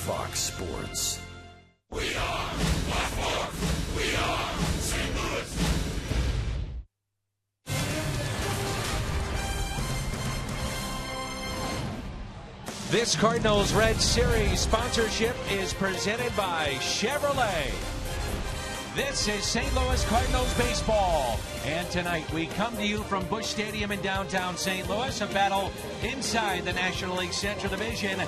Fox Sports. We are Baltimore. We are St. Louis. This Cardinals-Reds series sponsorship is presented by Chevrolet. This is St. Louis Cardinals baseball. And tonight we come to you from Busch Stadium in downtown St. Louis, a battle inside the National League Central Division.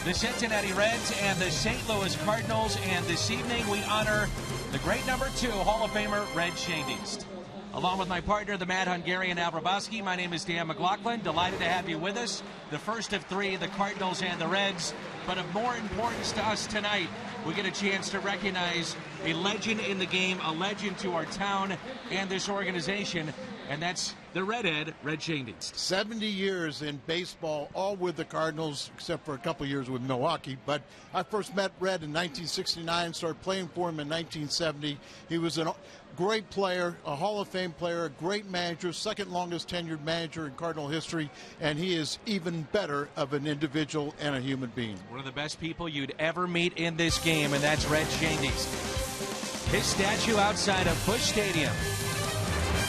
The Cincinnati Reds and the St. Louis Cardinals. And this evening we honor the great number 2 Hall of Famer, Red Schoendienst. Along with my partner, the Mad Hungarian Al Hrabosky, my name is Dan McLaughlin. Delighted to have you with us. The first of 3, the Cardinals and the Reds. But of more importance to us tonight, we get a chance to recognize a legend in the game, a legend to our town and this organization, and that's the Redhead, Red Schoendienst. 70 years in baseball, all with the Cardinals, except for a couple years with Milwaukee. But I first met Red in 1969, started playing for him in 1970. He was a great player, a Hall of Fame player, a great manager, second longest tenured manager in Cardinal history, and he is even better of an individual and a human being. One of the best people you'd ever meet in this game, and that's Red Schoendienst. His statue outside of Busch Stadium.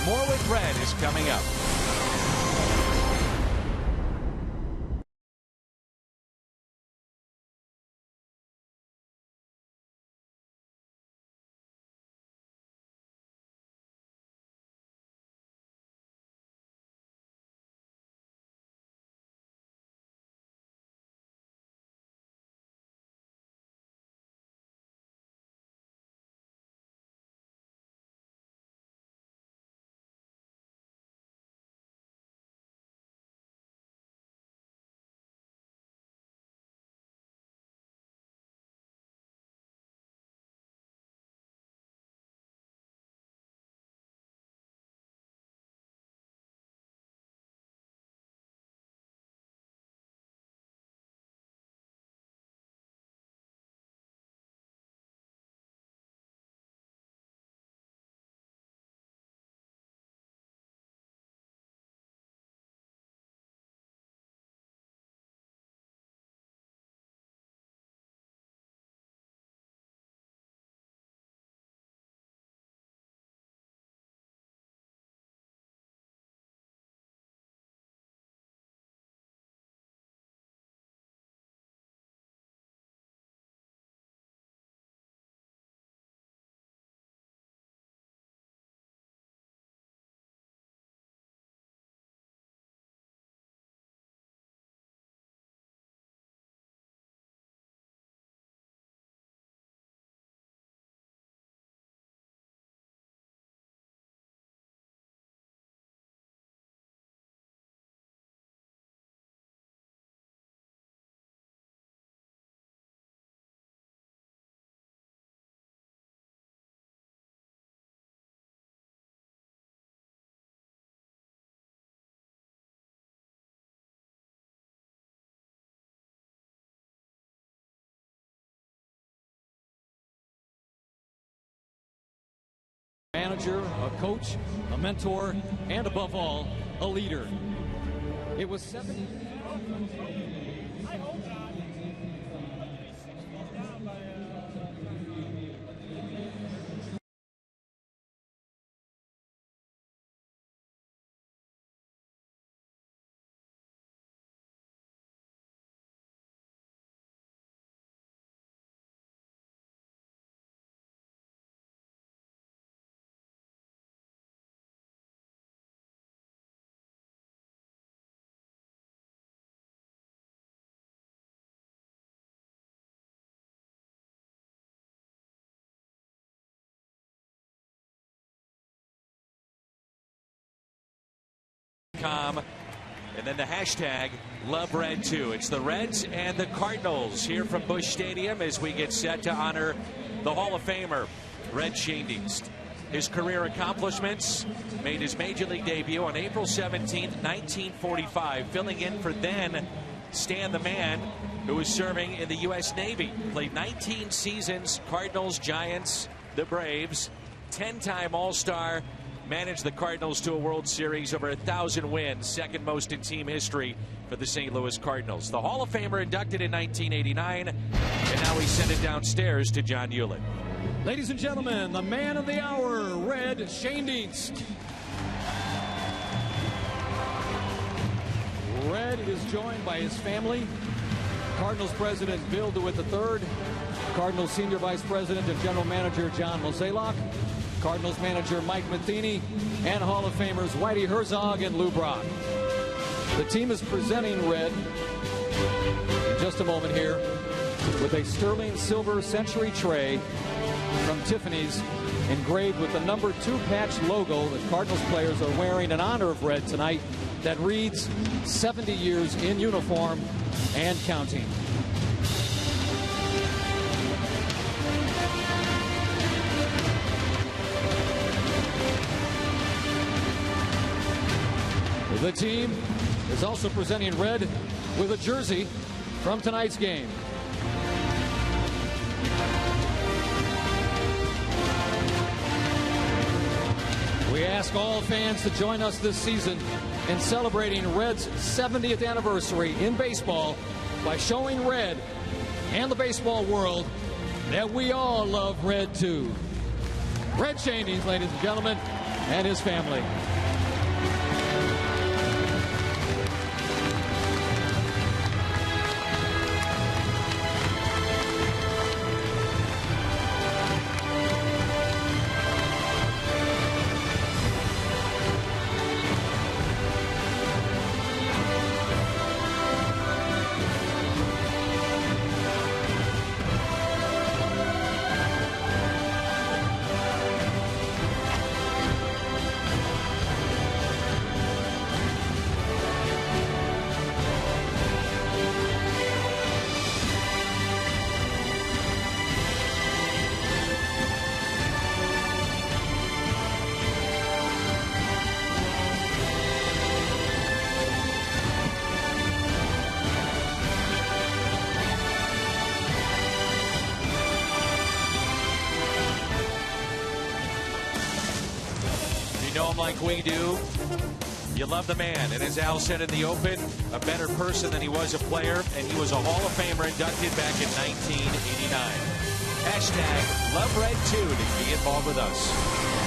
More with Red is coming up. Manager, a coach, a mentor, and above all, a leader. It was 70. And then the hashtag #LoveRed2. It's the Reds and the Cardinals here from Busch Stadium as we get set to honor the Hall of Famer, Red Schoendienst. His career accomplishments: made his Major League debut on April 17, 1945, filling in for then Stan the Man, who was serving in the U.S. Navy. Played 19 seasons, Cardinals, Giants, the Braves, 10-time All-Star, managed the Cardinals to a World Series, over 1,000 wins, second most in team history for the St. Louis Cardinals. The Hall of Famer inducted in 1989, and now we send it downstairs to John Hewlett. Ladies and gentlemen, the man of the hour, Red Schoendienst. Red is joined by his family, Cardinals President Bill DeWitt III, Cardinals Senior Vice President and General Manager John Mozeliak, Cardinals Manager Mike Matheny, and Hall of Famers Whitey Herzog and Lou Brock. The team is presenting Red in just a moment here with a sterling silver century tray from Tiffany's, engraved with the number 2 patch logo that Cardinals players are wearing in honor of Red tonight, that reads 70 years in uniform and counting. The team is also presenting Red with a jersey from tonight's game. We ask all fans to join us this season in celebrating Red's 70th anniversary in baseball by showing Red and the baseball world that we all love Red too. Red Schoendienst, ladies and gentlemen, and his family. Like we do, you love the man, and as Al said in the open, a better person than he was a player, and he was a Hall of Famer inducted back in 1989. Hashtag Love Red too to be involved with us.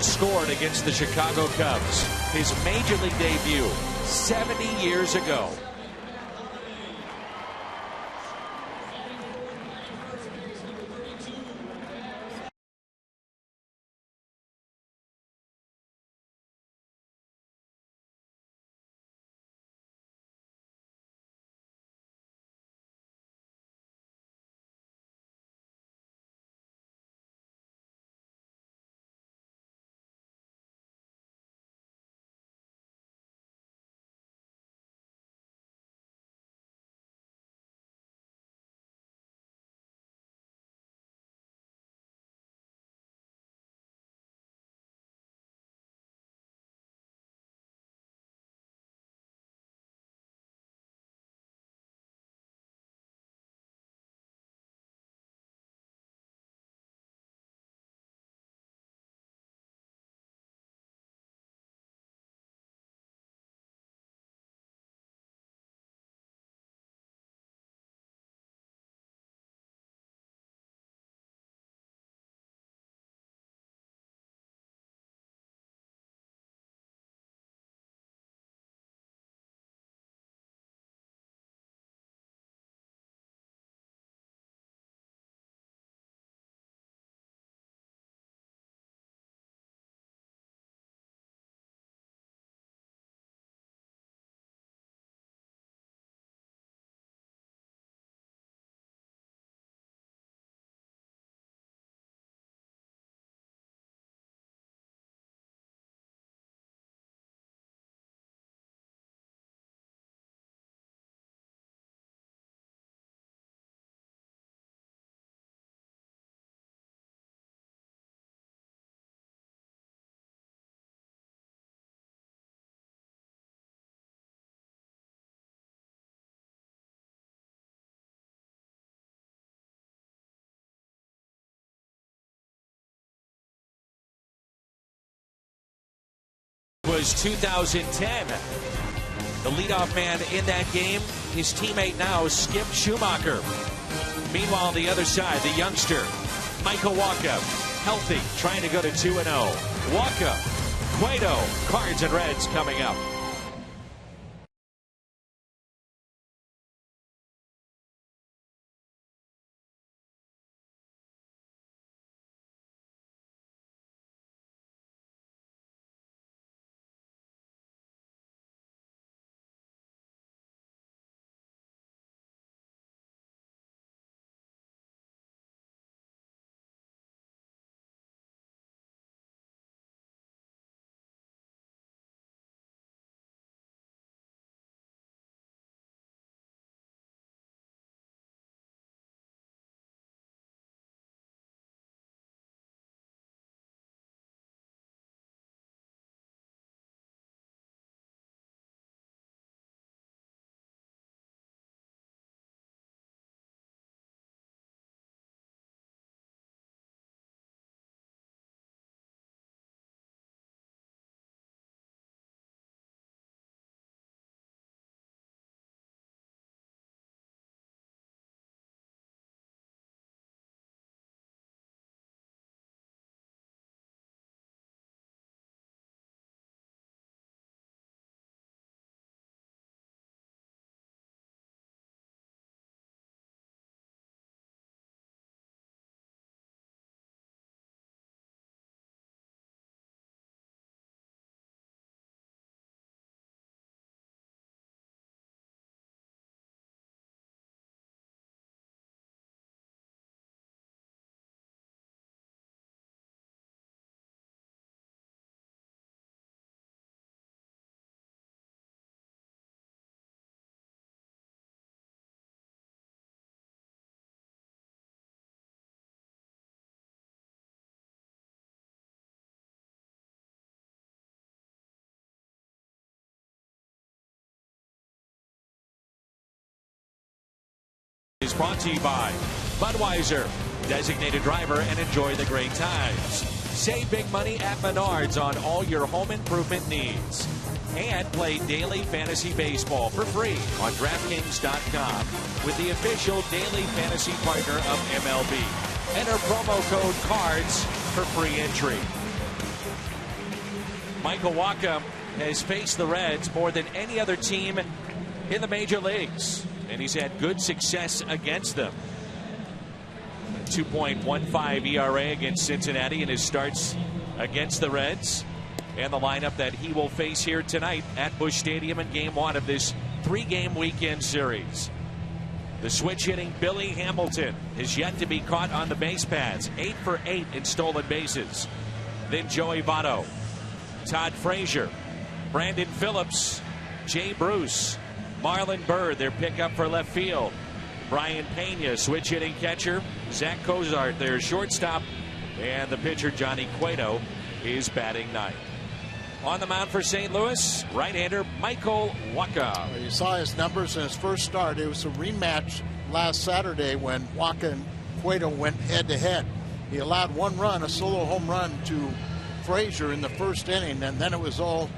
Scored against the Chicago Cubs, his major league debut. 70 years ago. Was 2010. The leadoff man in that game, his teammate now, Skip Schumacher. Meanwhile, on the other side, the youngster, Michael Wacha, healthy, trying to go to 2-0. Wacha, Cueto, Cards and Reds coming up. Is brought to you by Budweiser, designated driver, and enjoy the great times. Save big money at Menards on all your home improvement needs. And play daily fantasy baseball for free on DraftKings.com with the official daily fantasy partner of MLB. Enter promo code CARDS for free entry. Michael Wacha has faced the Reds more than any other team in the major leagues, and he's had good success against them. A 2.15 ERA against Cincinnati in his starts against the Reds, and the lineup that he will face here tonight at Busch Stadium in Game 1 of this 3-game weekend series. The switch hitting Billy Hamilton is yet to be caught on the base paths, 8 for 8 in stolen bases. Then Joey Votto, Todd Frazier, Brandon Phillips, Jay Bruce, Marlon Byrd, their pickup for left field, Brian Pena, switch hitting catcher, Zach Cozart, their shortstop, and the pitcher Johnny Cueto is batting ninth. On the mound for St. Louis, right-hander Michael Wacha. Well, you saw his numbers in his first start. It was a rematch last Saturday when Wacha and Cueto went head-to-head. He allowed one run, a solo home run to Frazier in the first inning, and then it was all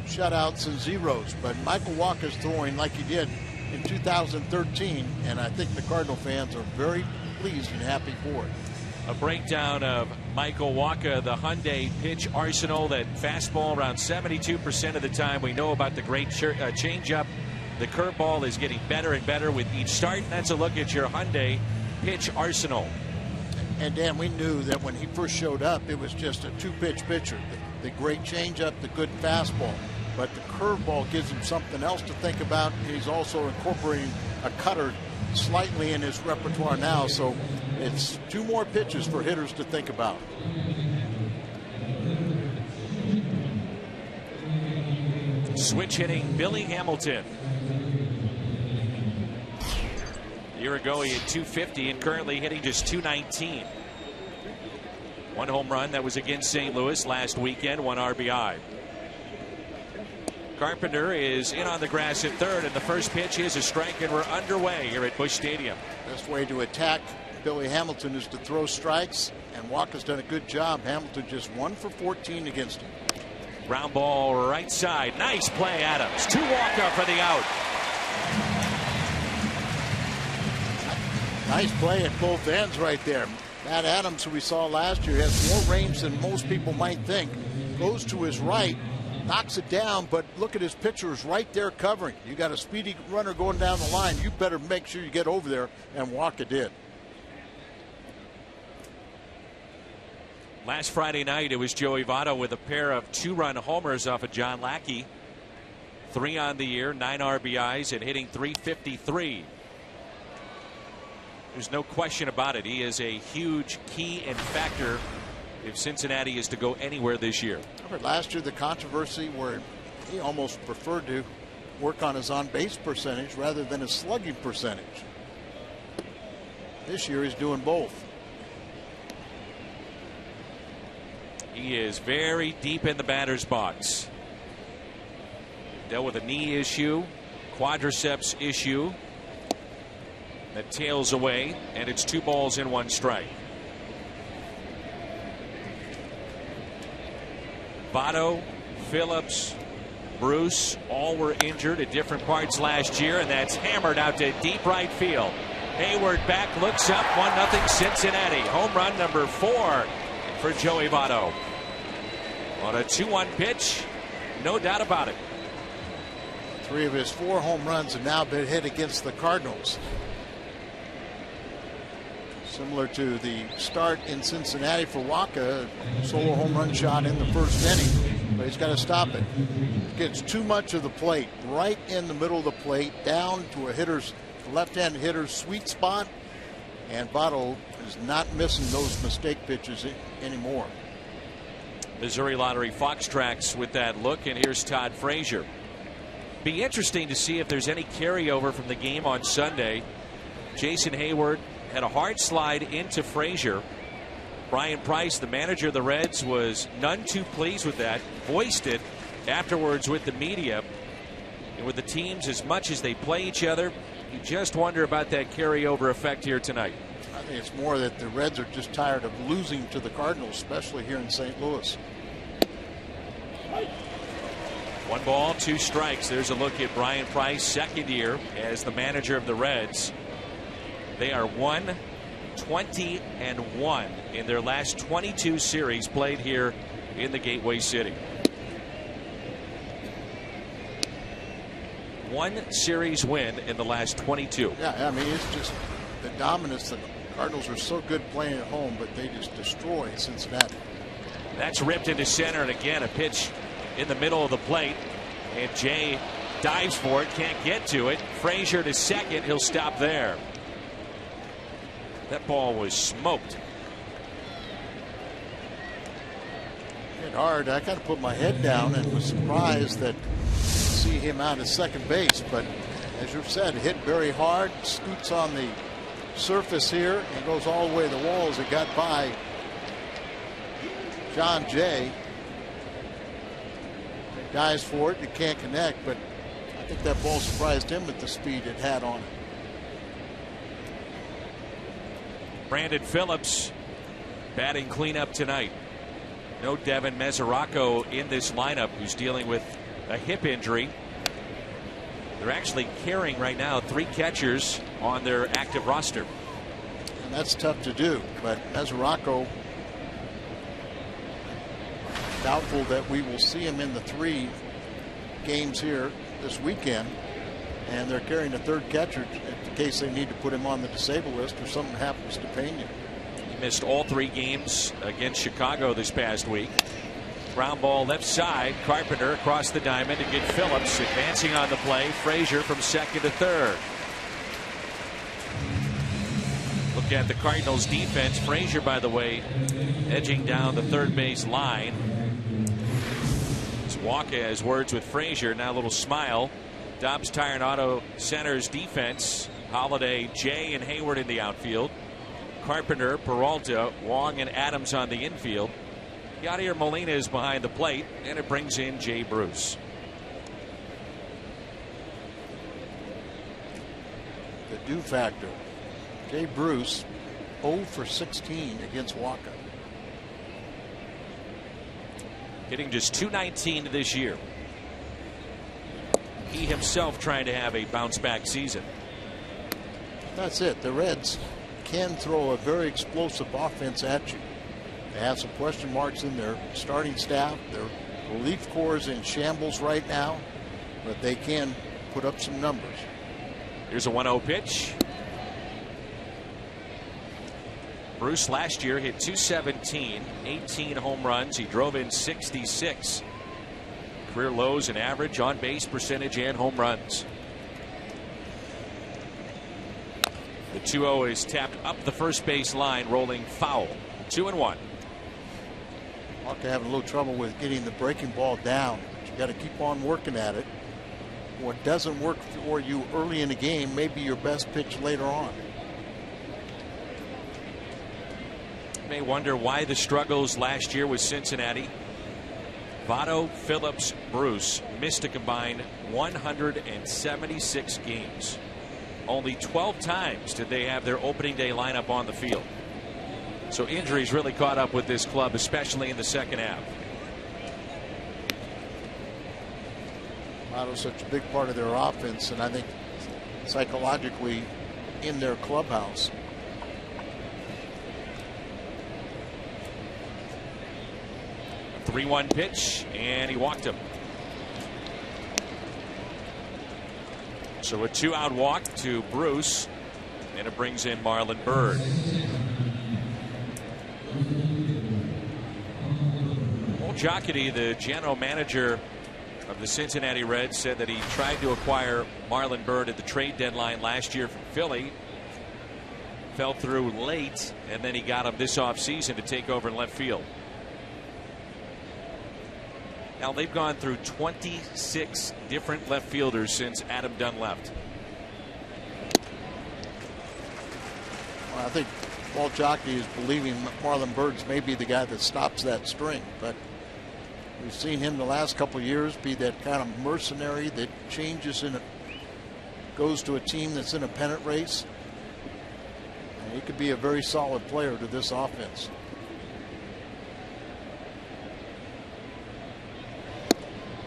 shutouts and zeros. But Michael Wacha's throwing like he did in 2013, and I think the Cardinal fans are very pleased and happy for it. A breakdown of Michael Wacha, the Hyundai pitch arsenal. That fastball around 72% of the time. We know about the great changeup. The curveball is getting better and better with each start. And that's a look at your Hyundai pitch arsenal. And Dan, we knew that when he first showed up, it was just a two-pitch pitcher. The great changeup, the good fastball. But the curveball gives him something else to think about. He's also incorporating a cutter slightly in his repertoire now, so it's two more pitches for hitters to think about. Switch hitting Billy Hamilton. A year ago he had 250 and currently hitting just 219. One home run, that was against St. Louis last weekend, 1 RBI. Carpenter is in on the grass at third, and the first pitch is a strike, and we're underway here at Busch Stadium. Best way to attack Billy Hamilton is to throw strikes, and Walker's done a good job. Hamilton just 1 for 14 against him. Ground ball right side. Nice play, Adams. To Walker for the out. Nice play at both ends right there. Matt Adams, who we saw last year, has more range than most people might think. Goes to his right, knocks it down, but look at his pitcher is right there covering. You got a speedy runner going down the line. You better make sure you get over there, and Walker did. Last Friday night, it was Joey Votto with a pair of 2-run homers off of John Lackey. 3 on the year, 9 RBIs, and hitting .353. There's no question about it. He is a huge key and factor if Cincinnati is to go anywhere this year. Remember last year the controversy where he almost preferred to work on his on-base percentage rather than his slugging percentage. This year he's doing both. He is very deep in the batter's box. Dealt with a knee issue, quadriceps issue. That tails away, and it's 2 balls and 1 strike. Votto, Phillips, Bruce, all were injured at different parts last year, and that's hammered out to deep right field. Hayward back, looks up, 1-0 Cincinnati. Home run number 4 for Joey Votto. On a 2-1 pitch, no doubt about it. 3 of his 4 home runs have now been hit against the Cardinals. Similar to the start in Cincinnati for Wacha, solo home run shot in the first inning, but he's got to stop it. Gets too much of the plate, right in the middle of the plate, down to a hitter's left-hand hitter's sweet spot, and Votto is not missing those mistake pitches anymore. Missouri Lottery Fox tracks with that look, and here's Todd Frazier. Be interesting to see if there's any carryover from the game on Sunday. Jason Hayward had a hard slide into Frazier. Brian Price, the manager of the Reds, was none too pleased with that. Voiced it afterwards with the media. And with the teams, as much as they play each other, you just wonder about that carryover effect here tonight. I think it's more that the Reds are just tired of losing to the Cardinals, especially here in St. Louis. 1 ball, 2 strikes. There's a look at Brian Price, second year as the manager of the Reds. They are 1-20-1 in their last 22 series played here in the Gateway City. one series win in the last 22. Yeah, I mean, it's just the dominance. The Cardinals are so good playing at home, but they just destroy Cincinnati. That's ripped into center, and again a pitch in the middle of the plate, and Jay dives for it, can't get to it. Frazier to second, he'll stop there. That ball was smoked. Hit hard. I kind of put my head down and was surprised that see him out at second base, but as you've said, hit very hard, scoots on the surface here and goes all the way to the wall as it got by John Jay. Dives for it, it can't connect, but I think that ball surprised him with the speed it had on it. Brandon Phillips batting cleanup tonight. No Devin Mesoraco in this lineup, who's dealing with a hip injury. They're actually carrying right now 3 catchers on their active roster. And that's tough to do, but Mesoraco, doubtful that we will see him in the 3 games here this weekend, and they're carrying a 3rd catcher in case they need to put him on the disabled list or something happens to Pena. He missed all 3 games against Chicago this past week. Ground ball left side. Carpenter across the diamond to get Phillips advancing on the play. Frazier from second to third. Look at the Cardinals defense. Frazier, by the way, edging down the third base line. Walker has words with Frazier. Now a little smile. Dobbs Tire and Auto Center's defense. Holiday, Jay, and Hayward in the outfield. Carpenter, Peralta, Wong, and Adams on the infield. Yadier Molina is behind the plate, and it brings in Jay Bruce. The do factor. Jay Bruce 0 for 16 against Walker. Hitting just .219 this year. He himself trying to have a bounce back season. That's it. The Reds can throw a very explosive offense at you. They have some question marks in their starting staff. Their relief corps is in shambles right now, but they can put up some numbers. Here's a 1-0 pitch. Bruce last year hit .217, 18 home runs. He drove in 66. Career lows in average, on base percentage, and home runs. The 2-0 is tapped up the first base line, rolling foul. 2-1. Walker having a little trouble with getting the breaking ball down. But you got to keep on working at it. What doesn't work for you early in the game may be your best pitch later on. You may wonder why the struggles last year with Cincinnati. Votto, Phillips, Bruce missed a combined 176 games. Only 12 times did they have their opening day lineup on the field. So injuries really caught up with this club, especially in the second half. Votto's such a big part of their offense, and I think psychologically in their clubhouse. A 3-1 pitch, and he walked him. So a 2-out walk to Bruce, and it brings in Marlon Byrd. Paul Jocketty, the general manager of the Cincinnati Reds, said that he tried to acquire Marlon Byrd at the trade deadline last year from Philly. Fell through late, and then he got him this offseason to take over in left field. Now they've gone through 26 different left fielders since Adam Dunn left. Well, I think Paul Jocketty is believing Marlon Byrd's may be the guy that stops that string, but we've seen him the last couple of years be that kind of mercenary that changes in goes to a team that's in a pennant race. And he could be a very solid player to this offense.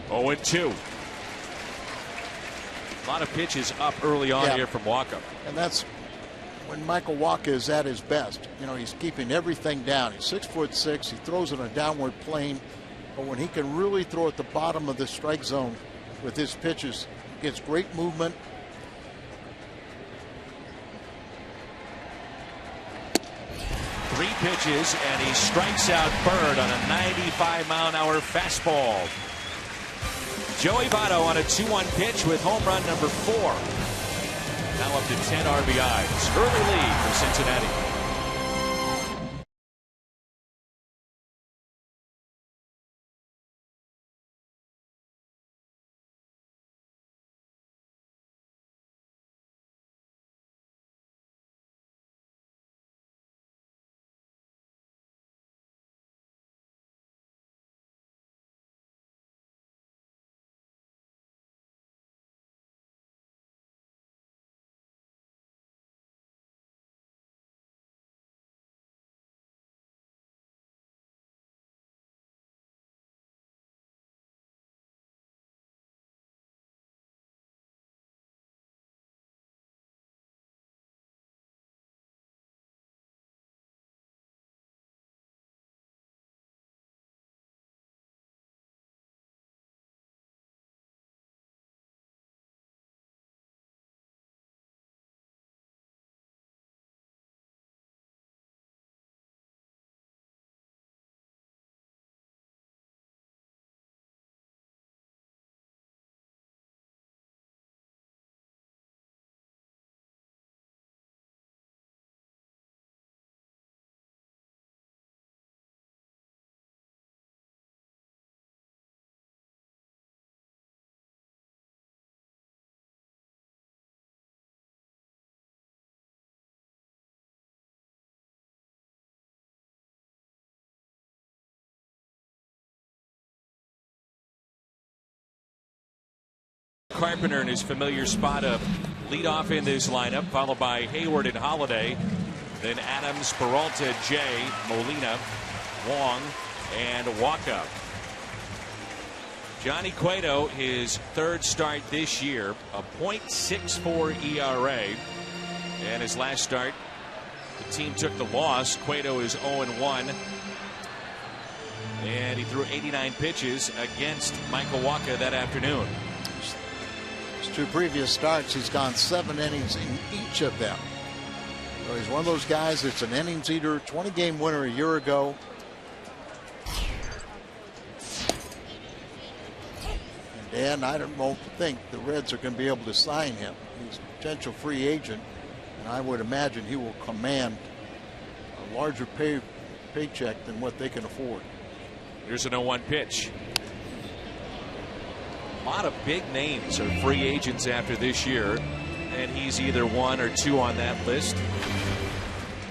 Oh, 0-2. A lot of pitches up early on here from Walker. And that's when Michael Wacha is at his best. You know, he's keeping everything down. He's 6'6". He throws in a downward plane. But when he can really throw at the bottom of the strike zone with his pitches, gets great movement. Three pitches, and he strikes out Bird on a 95-mile-an-hour fastball. Joey Votto on a 2-1 pitch with home run number 4. Now up to 10 RBIs. Early lead for Cincinnati. Carpenter in his familiar spot of leadoff in this lineup, followed by Hayward and Holiday. Then Adams, Peralta, Jay, Molina, Wong, and Waka. Johnny Cueto, his third start this year, a .64 ERA. And his last start, the team took the loss. Cueto is 0-1. And he threw 89 pitches against Michael Waka that afternoon. His 2 previous starts, he's gone 7 innings in each of them. So he's one of those guys that's an innings eater, 20-game winner a year ago. And I don't think the Reds are going to be able to sign him. He's a potential free agent, and I would imagine he will command a larger paycheck than what they can afford. Here's an 0-1 pitch. A lot of big names are free agents after this year, and he's either 1 or 2 on that list.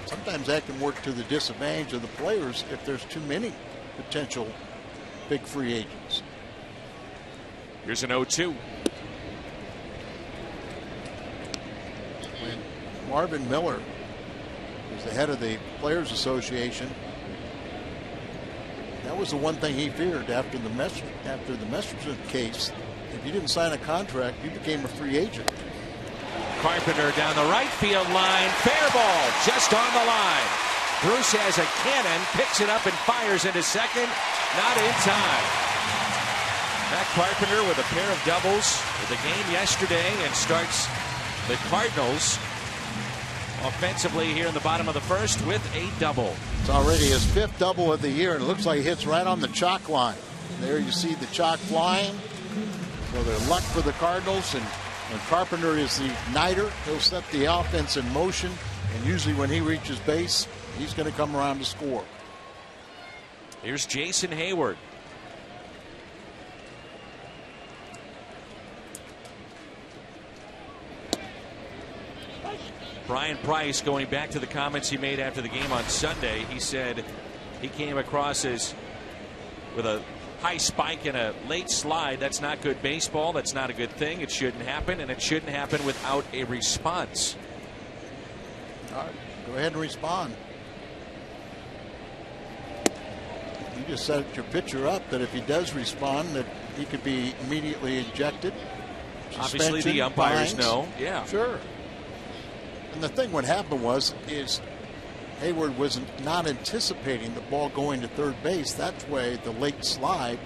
Sometimes that can work to the disadvantage of the players if there's too many potential big free agents. Here's an 0-2. When Marvin Miller was the head of the Players Association, that was the one thing he feared after the Messerschmitt case. If you didn't sign a contract, you became a free agent. Carpenter down the right field line. Fair ball just on the line. Bruce has a cannon, picks it up and fires into second. Not in time. Matt Carpenter with a pair of doubles for the game yesterday and starts the Cardinals offensively here in the bottom of the first with a double. It's already his 5th double of the year, and it looks like he hits right on the chalk line. There you see the chalk flying. So they're luck for the Cardinals, and when Carpenter is the igniter, he'll set the offense in motion, and usually when he reaches base, he's going to come around to score. Here's Jason Hayward. Brian Price, going back to the comments he made after the game on Sunday, he said he came across as with a high spike and a late slide. That's not good baseball. That's not a good thing. It shouldn't happen, and it shouldn't happen without a response. All right, go ahead and respond. You just set your pitcher up that if he does respond, that he could be immediately ejected. Obviously, the umpires fines. know. Yeah, sure. And the thing what happened is Hayward was not anticipating the ball going to third base. That's why the late slide,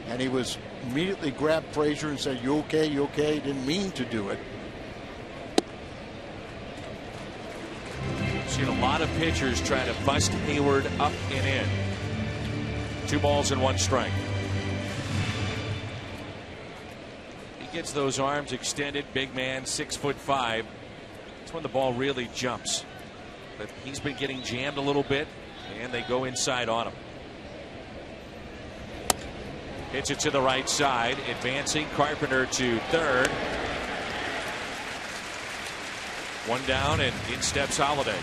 and he was immediately grabbed Frazier and said, "You okay? You okay?" Didn't mean to do it. Seen a lot of pitchers try to bust Hayward up and in. 2 balls and 1 strike. He gets those arms extended. Big man, 6'5". That's when the ball really jumps. But he's been getting jammed a little bit, and they go inside on him. Hits it to the right side, advancing Carpenter to third. 1 down, and in steps Holiday.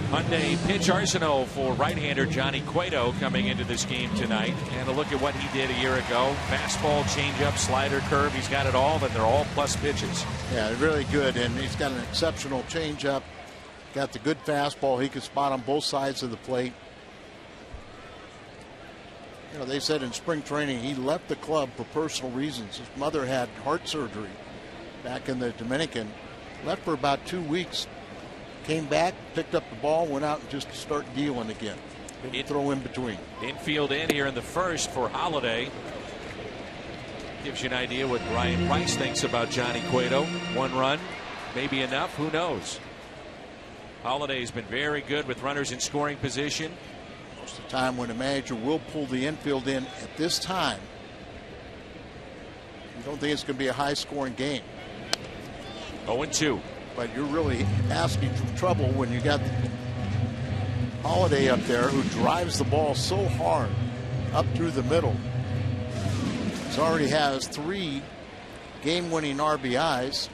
Hyundai pitch arsenal for right-hander Johnny Cueto coming into this game tonight. And a look at what he did a year ago. Fastball, changeup, slider, curve. He's got it all, and they're all plus pitches. Yeah, really good, and he's got an exceptional changeup. Got the good fastball. He can spot on both sides of the plate. You know, they said in spring training he left the club for personal reasons. His mother had heart surgery back in the Dominican. Left for about 2 weeks. Came back, picked up the ball, went out and just started dealing again. Didn't throw in between. Infield in here in the first for Holiday. Gives you an idea what Ryan Price thinks about Johnny Cueto. 1 run, maybe enough, who knows. Holiday's been very good with runners in scoring position. Most of the time when a manager will pull the infield in at this time, you don't think it's going to be a high scoring game. 0-2. But you're really asking for trouble when you got Holiday up there who drives the ball so hard up through the middle. He already has 3 game-winning RBIs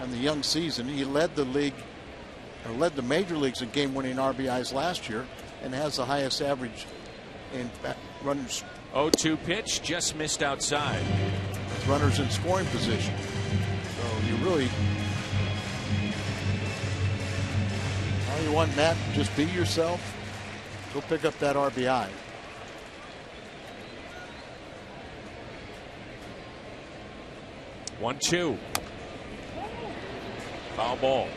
in the young season. He led the league, or led the major leagues in game-winning RBIs last year, and has the highest average in runners. 0-2 pitch, just missed outside. With runners in scoring position. So you really. You want Matt, just be yourself. Go pick up that RBI. One, 2. Foul ball.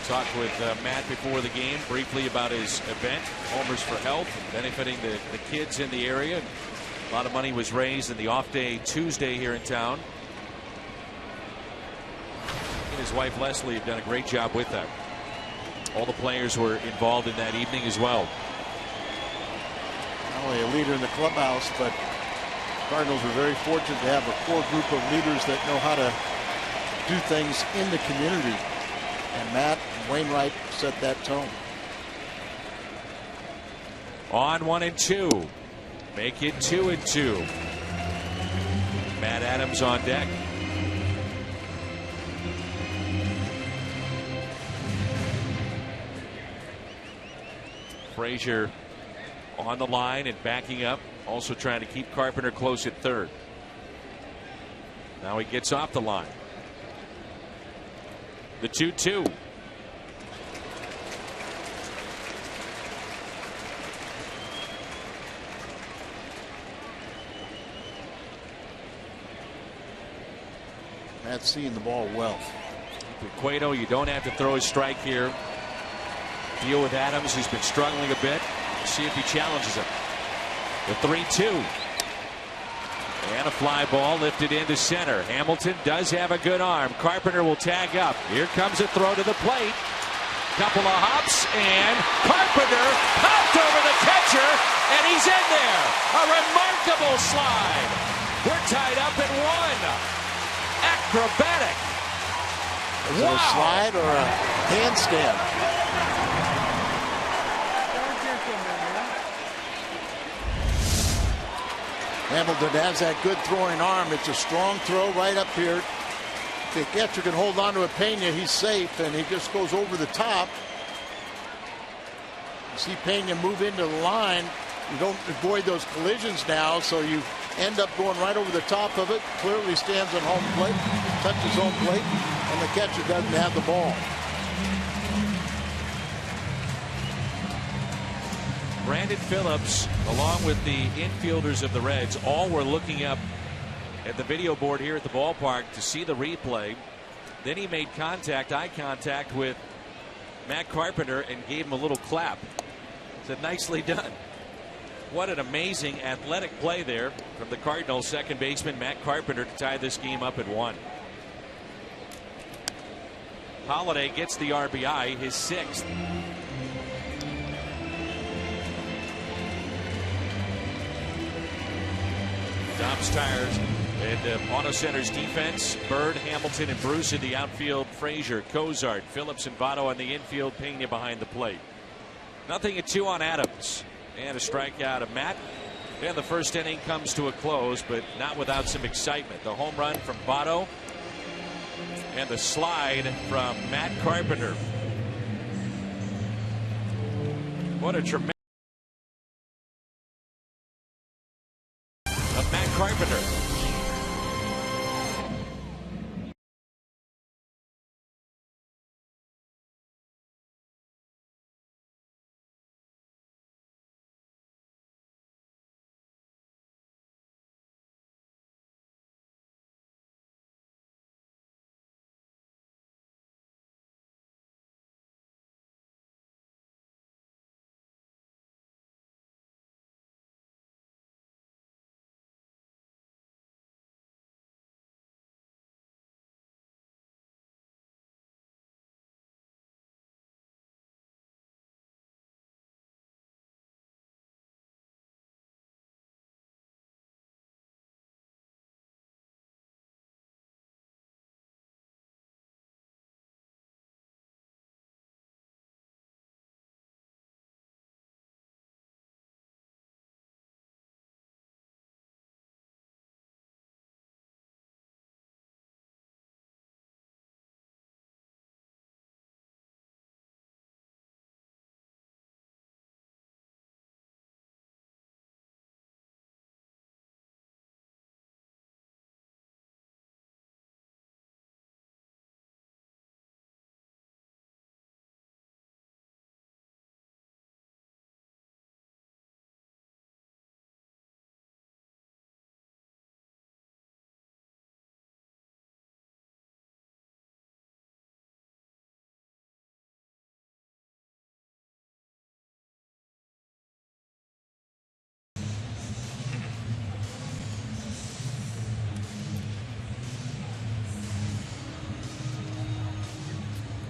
Talked with Matt before the game briefly about his event, Homers for Health, benefiting the kids in the area. A lot of money was raised in the off day Tuesday here in town. His wife Leslie have done a great job with that. All the players were involved in that evening as well. Not only a leader in the clubhouse, but Cardinals are very fortunate to have a core group of leaders that know how to do things in the community. And Matt and Wainwright set that tone. On 1-2. Make it 2-2. Matt Adams on deck. Frazier on the line and backing up, also trying to keep Carpenter close at third. Now he gets off the line. The 2-2. Matt's seeing the ball well. With Cueto, you don't have to throw a strike here. Deal with Adams, who's been struggling a bit. See if he challenges him. The 3-2. And a fly ball lifted into center. Hamilton does have a good arm. Carpenter will tag up. Here comes a throw to the plate. Couple of hops, and Carpenter popped over the catcher, and he's in there. A remarkable slide. We're tied up at 1. Acrobatic. Is it a slide or a handstand? Hamilton has that good throwing arm. It's a strong throw right up here. If the catcher can hold on to it, Pena, he's safe, and he just goes over the top. You see Pena move into the line. You don't avoid those collisions now, so you end up going right over the top of it. Clearly stands on home plate, touches home plate, and the catcher doesn't have the ball. Brandon Phillips, along with the infielders of the Reds, all were looking up at the video board here at the ballpark to see the replay. Then he made eye contact with Matt Carpenter and gave him a little clap. So nicely done. What an amazing athletic play there from the Cardinals second baseman Matt Carpenter to tie this game up at 1. Holiday gets the RBI, his 6th. Dobbs tires and Auto Center's defense. Bird, Hamilton, and Bruce in the outfield. Frazier, Cozart, Phillips, and Votto on the infield. Pena behind the plate. 0-2 on Adams. And a strikeout of Matt. And the first inning comes to a close, but not without some excitement. The home run from Votto and the slide from Matt Carpenter. What a tremendous of Matt Carpenter.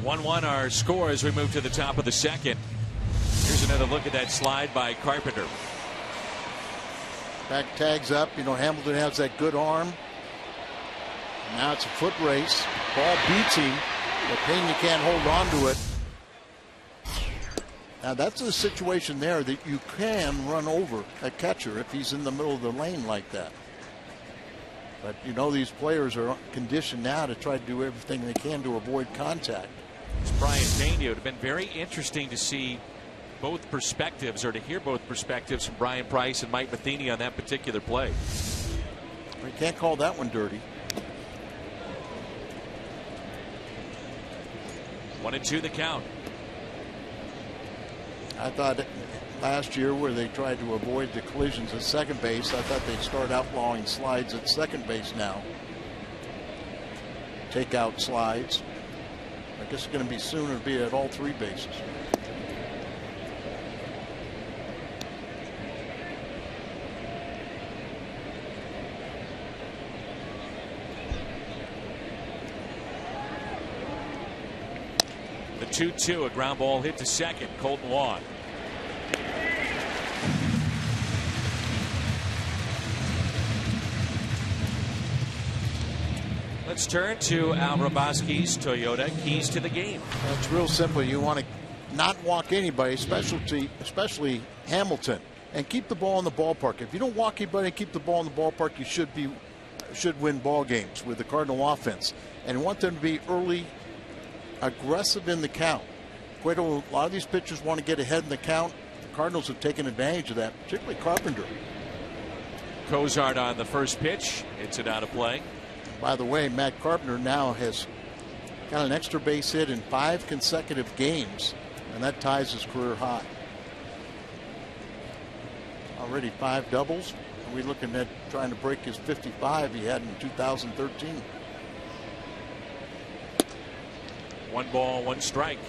One our score as we move to the top of the second. Here's another look at that slide by Carpenter. Back tags up. You know, Hamilton has that good arm. Now it's a foot race. Ball beats him, but Pena can't hold on to it. Now that's a situation there that you can run over a catcher if he's in the middle of the lane like that. But you know, these players are conditioned now to try to do everything they can to avoid contact. It's Brian Pena. It would have been very interesting to see both perspectives, or to hear both perspectives from Brian Price and Mike Matheny on that particular play. We can't call that one dirty. 1-2 the count. I thought last year, where they tried to avoid the collisions at second base, I thought they'd start outlawing slides at second base now. Take out slides. I guess it's going to be sooner to be at all three bases. The 2-2, a ground ball hit to second. Colton Wong. Let's turn to Al Raboski's Toyota keys to the game. It's real simple. You want to not walk anybody, especially Hamilton, and keep the ball in the ballpark. If you don't walk anybody and keep the ball in the ballpark, you should win ball games with the Cardinal offense. And you want them to be early, aggressive in the count. A lot of these pitchers want to get ahead in the count. The Cardinals have taken advantage of that, particularly Carpenter. Cozart on the first pitch. It's it out of play. By the way, Matt Carpenter now has got an extra base hit in 5 consecutive games, and that ties his career high. Already 5 doubles. Are we looking at trying to break his 55 he had in 2013? 1 ball, 1 strike.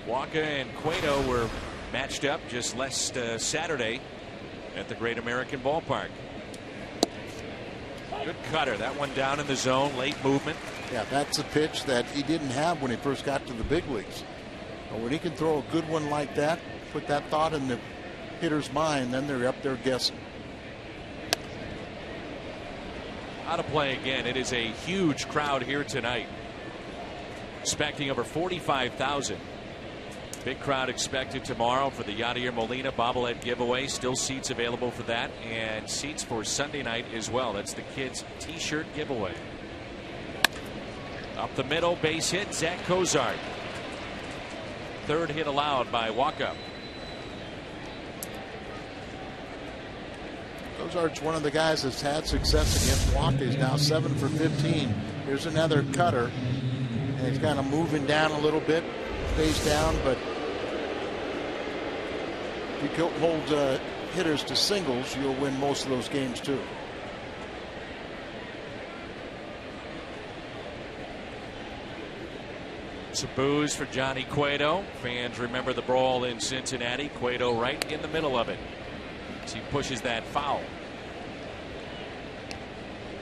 Waka and Cueto were matched up just last Saturday at the Great American Ballpark. Good cutter. That one down in the zone. Late movement. Yeah, that's a pitch that he didn't have when he first got to the big leagues. But when he can throw a good one like that, put that thought in the hitter's mind, then they're up there guessing. How to play again. It is a huge crowd here tonight. Expecting over 45,000. Big crowd expected tomorrow for the Yadier Molina bobblehead giveaway. Still seats available for that, and seats for Sunday night as well. That's the kids' t-shirt giveaway. Up the middle, base hit, Zach Cozart. Third hit allowed by Waka. Cozart's one of the guys that's had success against Waka. He's now 7 for 15. Here's another cutter, and he's kind of moving down a little bit. Stays down, but if you hold hitters to singles, you'll win most of those games too. Some boos for Johnny Cueto. Fans remember the brawl in Cincinnati. Cueto right in the middle of it as he pushes that foul.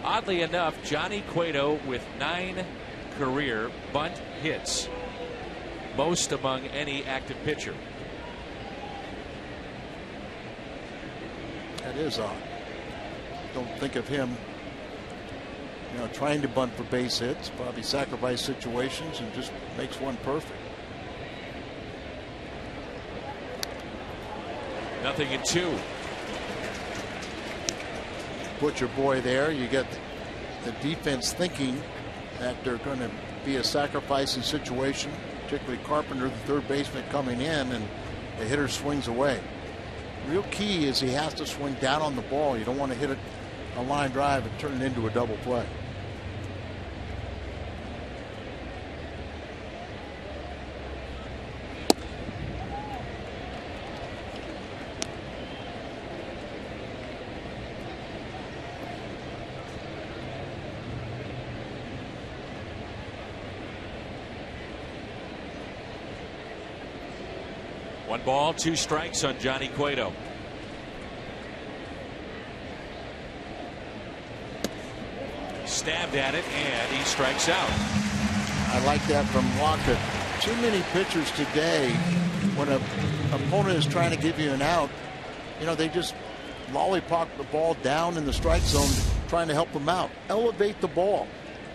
Oddly enough, Johnny Cueto with 9 career bunt hits, most among any active pitcher. That is odd. Don't think of him, trying to bunt for base hits. Probably sacrifice situations and just makes one perfect. 0-2. Put your boy there. You get the defense thinking that they're going to be a sacrificing situation, particularly Carpenter, the third baseman, coming in, and the hitter swings away. Real key is he has to swing down on the ball. You don't want to hit a line drive and turn it into a double play. One ball, 2 strikes on Johnny Cueto. Stabbed at it, and he strikes out. I like that from Waka. Too many pitchers today, when an opponent is trying to give you an out, they just lollipop the ball down in the strike zone, trying to help them out. Elevate the ball.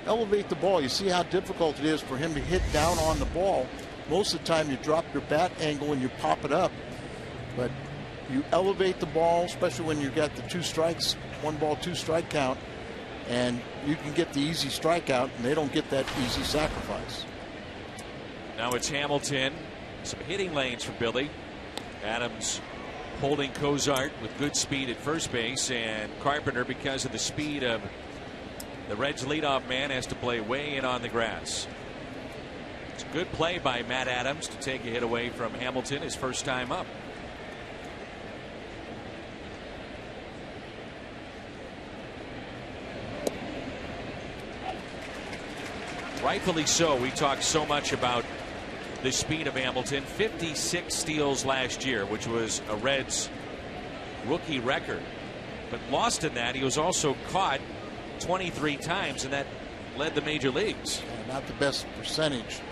Elevate the ball. You see how difficult it is for him to hit down on the ball. Most of the time you drop your bat angle and you pop it up, but you elevate the ball, especially when you've got the 2 strikes, 1 ball, 2 strike count, and you can get the easy strikeout, and they don't get that easy sacrifice. Now it's Hamilton. Some hitting lanes for Billy. Adams holding Cozart with good speed at first base, and Carpenter, because of the speed of the Reds' leadoff man, has to play way in on the grass. It's a good play by Matt Adams to take a hit away from Hamilton his first time up. Rightfully so. We talked so much about the speed of Hamilton. 56 steals last year, which was a Reds rookie record. But lost in that, he was also caught 23 times, and that led the major leagues. Yeah, not the best percentage.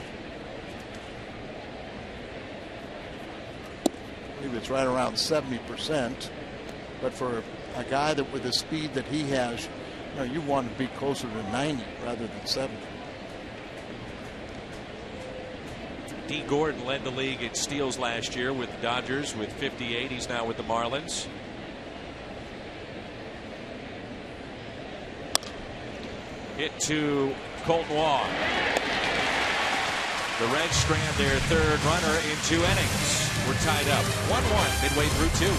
I believe it's right around 70%. But for a guy that with the speed that he has, you want to be closer to 90 rather than 70. D. Gordon led the league in steals last year with the Dodgers with 58. He's now with the Marlins. Hit to Colton Wong. The Reds strand their third runner in 2 innings. We're tied up 1-1 midway through 2.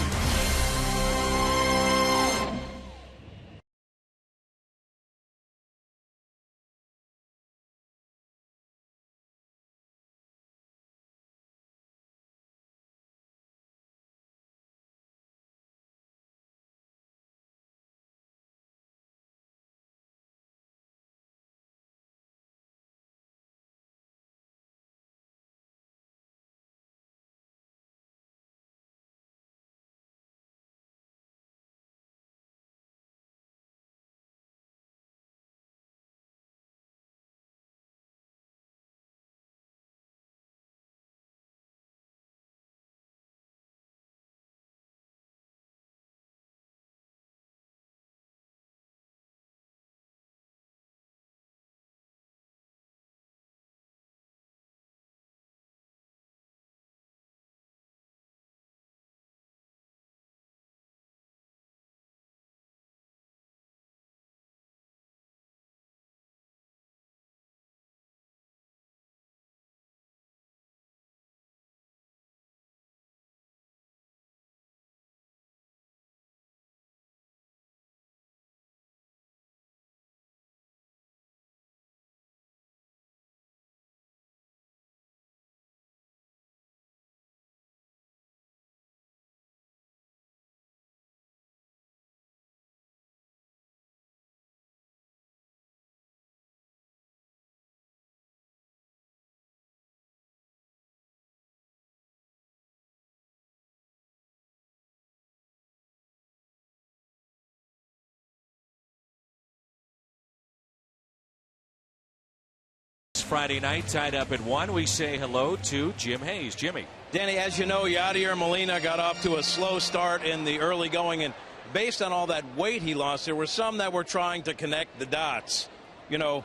Friday night, tied up at 1. We say hello to Jim Hayes. Jimmy. Danny, as you know, Yadier Molina got off to a slow start in the early going, and based on all that weight he lost, there were some that were trying to connect the dots. You know,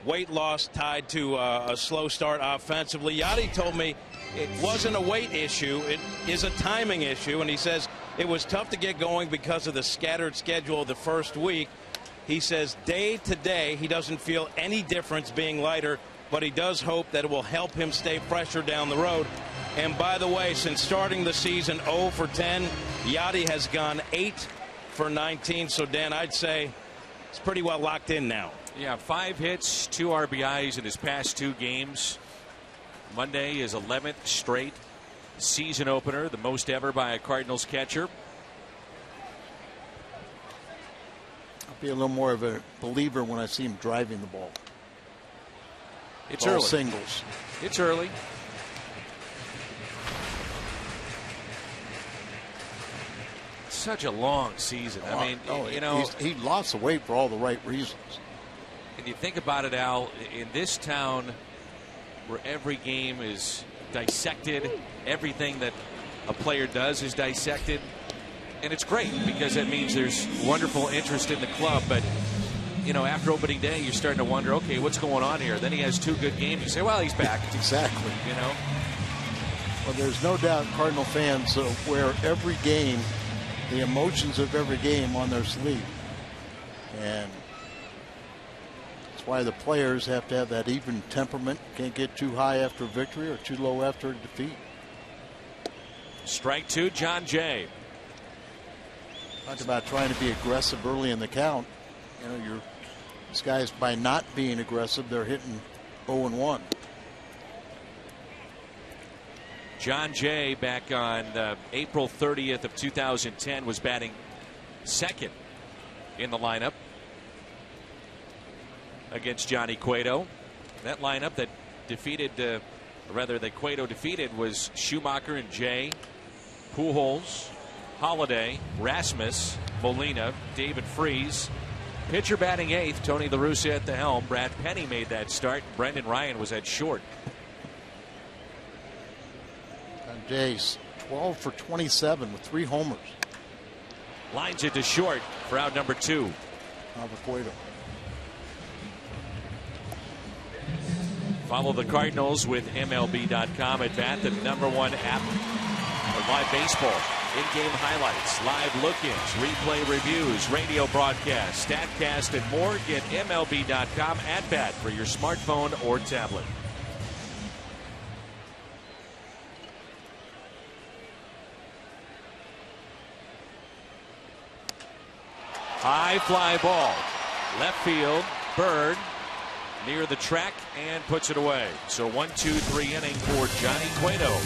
weight loss tied to a slow start offensively. Yadi told me it wasn't a weight issue, it is a timing issue, and he says it was tough to get going because of the scattered schedule of the first week. He says day to day he doesn't feel any difference being lighter, but he does hope that it will help him stay fresher down the road. And by the way, since starting the season 0 for 10, Yadi has gone 8 for 19. So, Dan, I'd say it's pretty well locked in now. Yeah, 5 hits, 2 RBIs in his past 2 games. Monday is 11th straight season opener, the most ever by a Cardinals catcher. I'll be a little more of a believer when I see him driving the ball. It's all early. Singles. It's early. Such a long season. I mean, you know, he lost the weight for all the right reasons. And you think about it, Al, in this town where every game is dissected, everything that a player does is dissected, and it's great because it means there's wonderful interest in the club. But you know, after opening day, you're starting to wonder, okay, what's going on here? Then he has 2 good games. You say, well, he's back. Exactly. You know. Well, there's no doubt Cardinal fans wear every game, the emotions of every game on their sleeve, and that's why the players have to have that even temperament. Can't get too high after a victory or too low after a defeat. Strike 2, John Jay. Talk about trying to be aggressive early in the count. You know, these guys, by not being aggressive, they're hitting 0-1. John Jay, back on April 30th of 2010, was batting second in the lineup against Johnny Cueto. That lineup that defeated, that Cueto defeated, was Schumacher and Jay, Pujols, Holiday, Rasmus, Molina, David Freese. Pitcher batting 8th, Tony La Russa at the helm. Brad Penny made that start. Brendan Ryan was at short. And Jay's 12 for 27 with 3 homers. Lines it to short for out number 2. Cueto. Follow the Cardinals with MLB.com at bat, the #1 app for live baseball. In-game highlights, live look-ins, replay reviews, radio broadcasts, StatCast, and more. Get MLB.com at bat for your smartphone or tablet. High fly ball. Left field. Bird near the track and puts it away. So 1-2-3 inning for Johnny Cueto.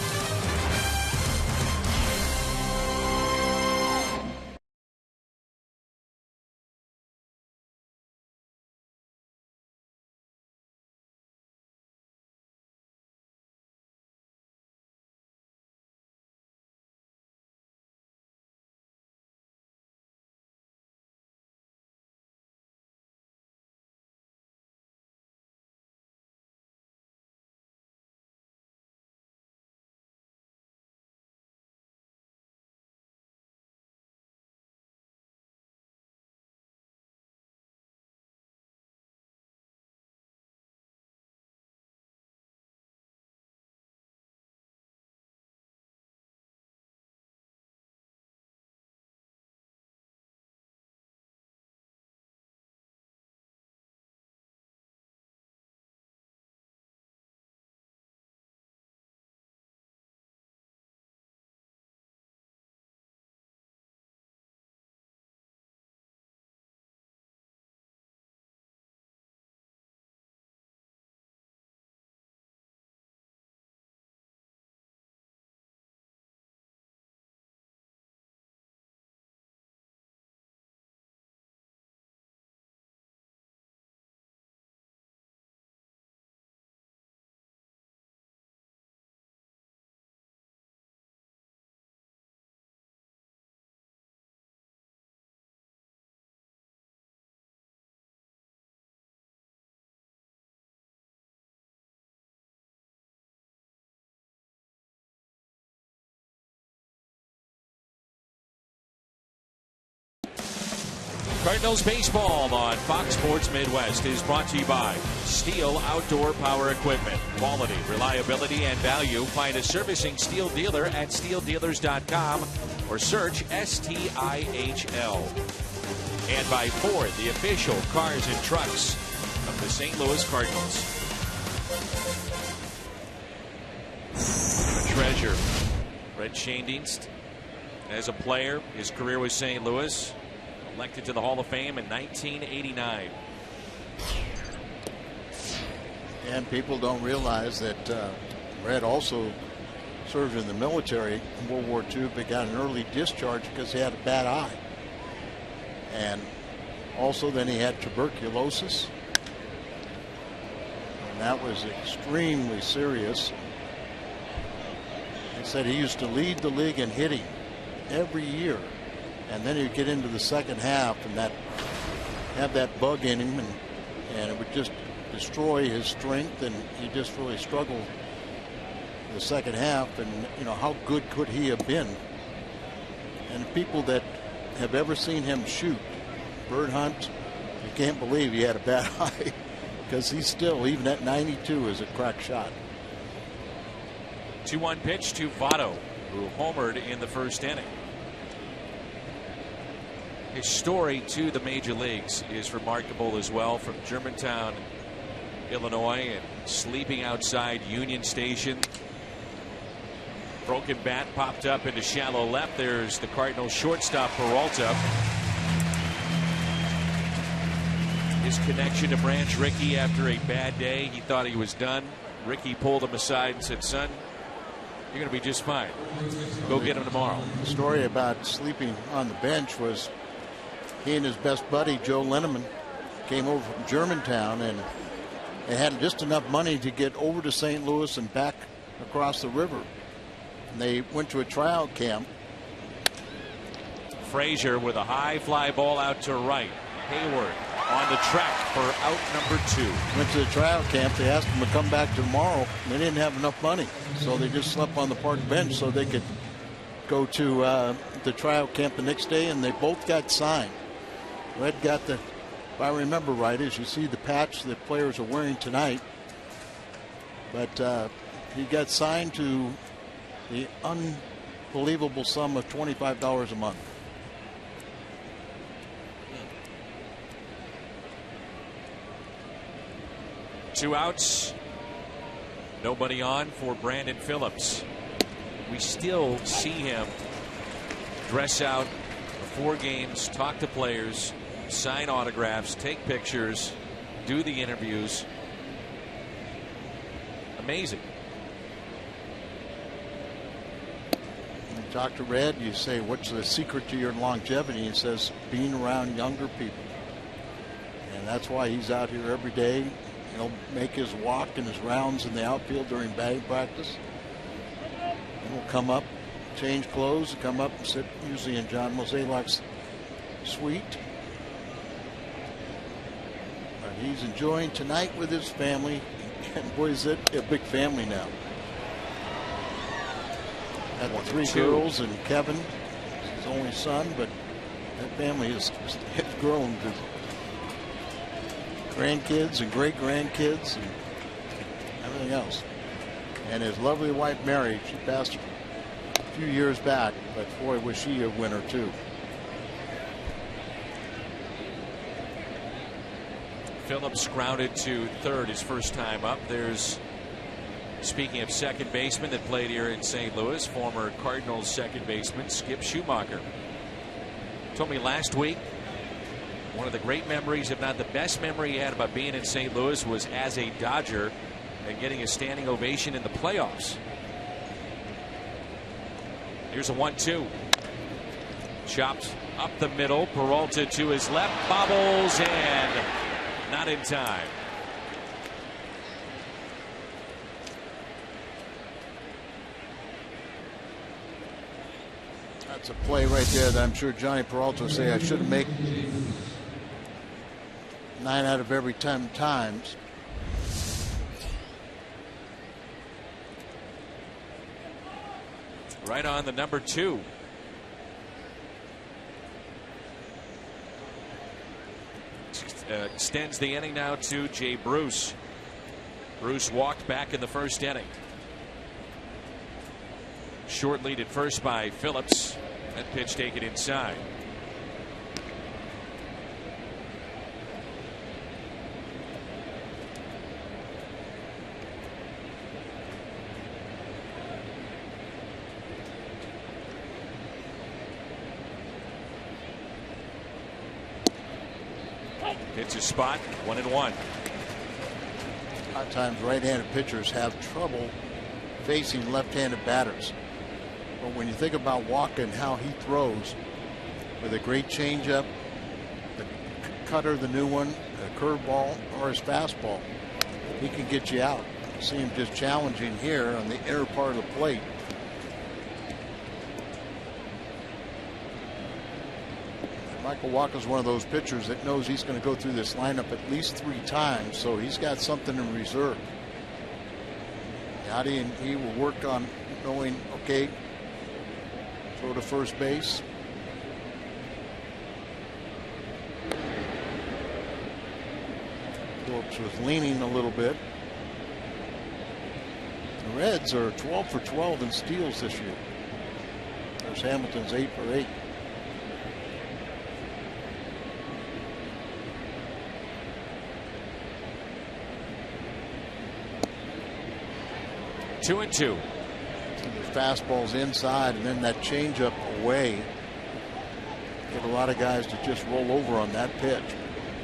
Cardinals baseball on Fox Sports Midwest is brought to you by Steel Outdoor Power Equipment. Quality, reliability, and value. Find a servicing Steel dealer at steeldealers.com or search STIHL. And by Ford, the official cars and trucks of the St. Louis Cardinals. Treasure. Red Schoendienst, as a player, his career with St. Louis. Elected to the Hall of Fame in 1989. And people don't realize that Red also served in the military in World War II, but got an early discharge because he had a bad eye. And also then he had tuberculosis. And that was extremely serious. He said he used to lead the league in hitting every year. And then he'd get into the second half and have that bug in him, and it would just destroy his strength, and he just really struggled the second half. And you know, how good could he have been? And people that have ever seen him shoot bird hunt, you can't believe he had a bad eye, because he's still, even at 92, is a crack shot. 2-1 pitch to Votto, who homered in the first inning. His story to the major leagues is remarkable as well, from Germantown, Illinois, and sleeping outside Union Station. Broken bat popped up into shallow left. There's the Cardinals shortstop Peralta. His connection to Branch Rickey after a bad day. He thought he was done. Rickey pulled him aside and said, "Son, you're going to be just fine. Go get him tomorrow." The story about sleeping on the bench was he and his best buddy, Joe Linneman, came over from Germantown, and they had just enough money to get over to St. Louis and back across the river. And they went to a tryout camp. Frazier with a high fly ball out to right. Hayward on the track for out number 2. Went to the tryout camp. They asked him to come back tomorrow. They didn't have enough money, so they just slept on the park bench so they could go to the tryout camp the next day, and they both got signed. Red got the, if I remember right, as you see the patch the players are wearing tonight. But he got signed to the unbelievable sum of $25 a month. Two outs. Nobody on for Brandon Phillips. We still see him dress out before games, talk to players, sign autographs, take pictures, do the interviews. Amazing. You talk to Red, you say, "What's the secret to your longevity?" He says, "Being around younger people." And that's why he's out here every day. He'll make his walk and his rounds in the outfield during batting practice. And he'll come up, change clothes, come up and sit usually in John Mozeliak's suite. But he's enjoying tonight with his family. And boy, is it a big family now. Got 3 girls and Kevin, his only son, but that family has grown to grandkids and great grandkids and everything else. And his lovely wife Mary, she passed a few years back, but boy, was she a winner too. Phillips grounded to third his first time up. There's, speaking of second baseman that played here in St. Louis, former Cardinals second baseman Skip Schumacher told me last week one of the great memories, if not the best memory he had about being in St. Louis, was as a Dodger and getting a standing ovation in the playoffs. Here's a 1-2. Chopped up the middle. Peralta to his left, bobbles, and not in time. That's a play right there that I'm sure Johnny Peralta will say I should have made 9 out of every 10 times. Right on the number 2. extends the inning now to Jay Bruce. Bruce walked back in the first inning. Short lead at first by Phillips. That pitch taken inside. Hits a spot, 1-1. A lot of times right-handed pitchers have trouble facing left-handed batters. But when you think about Walker and how he throws with a great changeup, the cutter, the new one, a curveball, or his fastball, he can get you out. You see him just challenging here on the inner part of the plate. Michael Walker's one of those pitchers that knows he's going to go through this lineup at least 3 times, so he's got something in reserve. Yachty and he will work on knowing, okay, throw to first base. Phillips was leaning a little bit. The Reds are 12 for 12 in steals this year. There's Hamilton's 8 for 8. Two and two. The fastball's inside and then that changeup away. Get a lot of guys to just roll over on that pitch.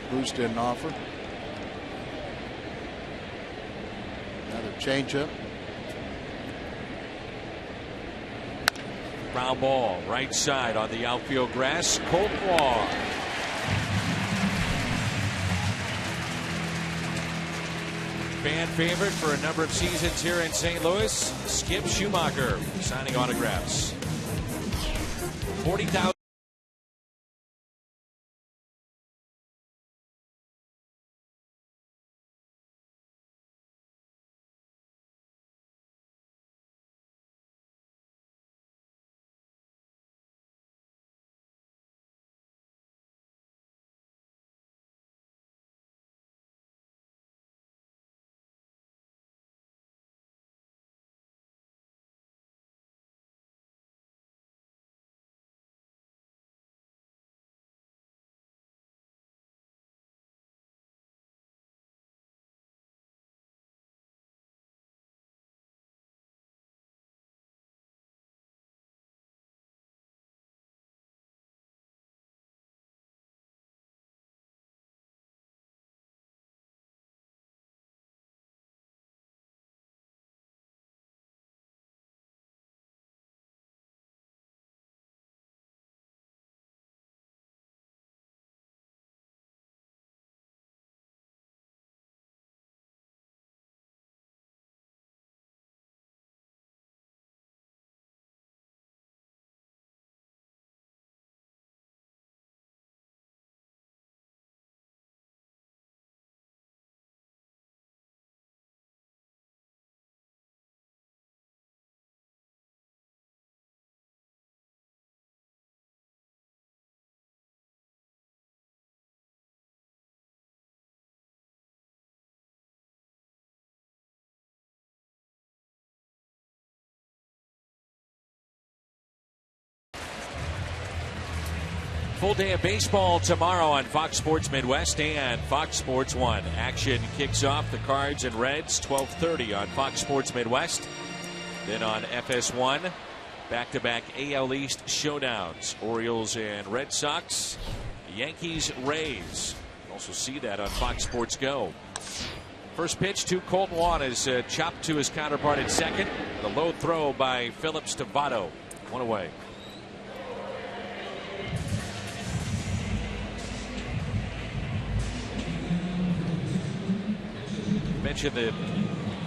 Bruce didn't offer. Another changeup. Ground ball right side on the outfield grass. Colton. Fan favorite for a number of seasons here in St. Louis, Skip Schumacher signing autographs. 40,000. Full day of baseball tomorrow on Fox Sports Midwest and Fox Sports 1. Action kicks off the Cards and Reds 12:30 on Fox Sports Midwest. Then on FS1, back-to-back AL East showdowns. Orioles and Red Sox, Yankees, Rays. Also see that on Fox Sports Go. First pitch to Colton Wong is chopped to his counterpart at second. The low throw by Phillips to Votto. 1 away. Mentioned the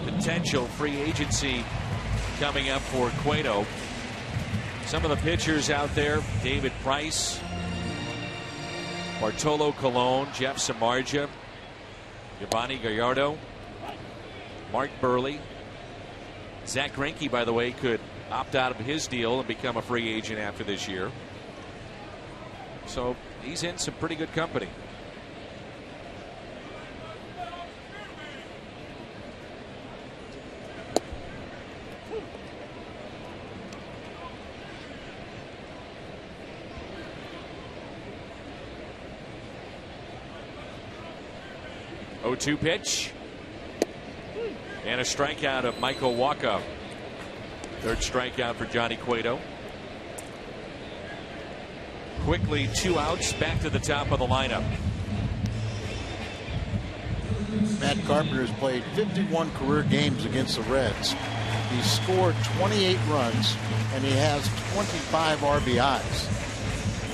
potential free agency coming up for Cueto. Some of the pitchers out there: David Price, Bartolo Colon, Jeff Samardzija, Giovanni Gallardo, Mark Burley. Zach Greinke, by the way, could opt out of his deal and become a free agent after this year. So he's in some pretty good company. 0-2 pitch. And a strikeout of Michael Wacha. Third strikeout for Johnny Cueto. Quickly 2 outs, back to the top of the lineup. Matt Carpenter's played 51 career games against the Reds. He scored 28 runs and he has 25 RBIs.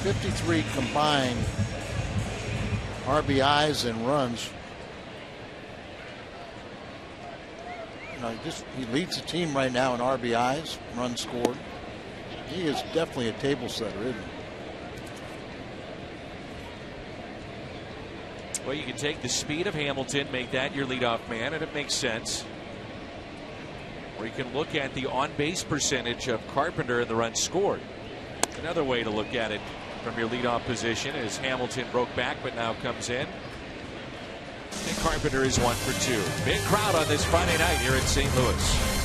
53 combined RBIs and runs. He leads the team right now in RBIs, runs scored. He is definitely a table setter, isn't he? Well, you can take the speed of Hamilton, make that your leadoff man, and it makes sense. Or you can look at the on-base percentage of Carpenter and the runs scored. Another way to look at it from your leadoff position is Hamilton broke back but now comes in. And Carpenter is 1 for 2. Big crowd on this Friday night here in St. Louis.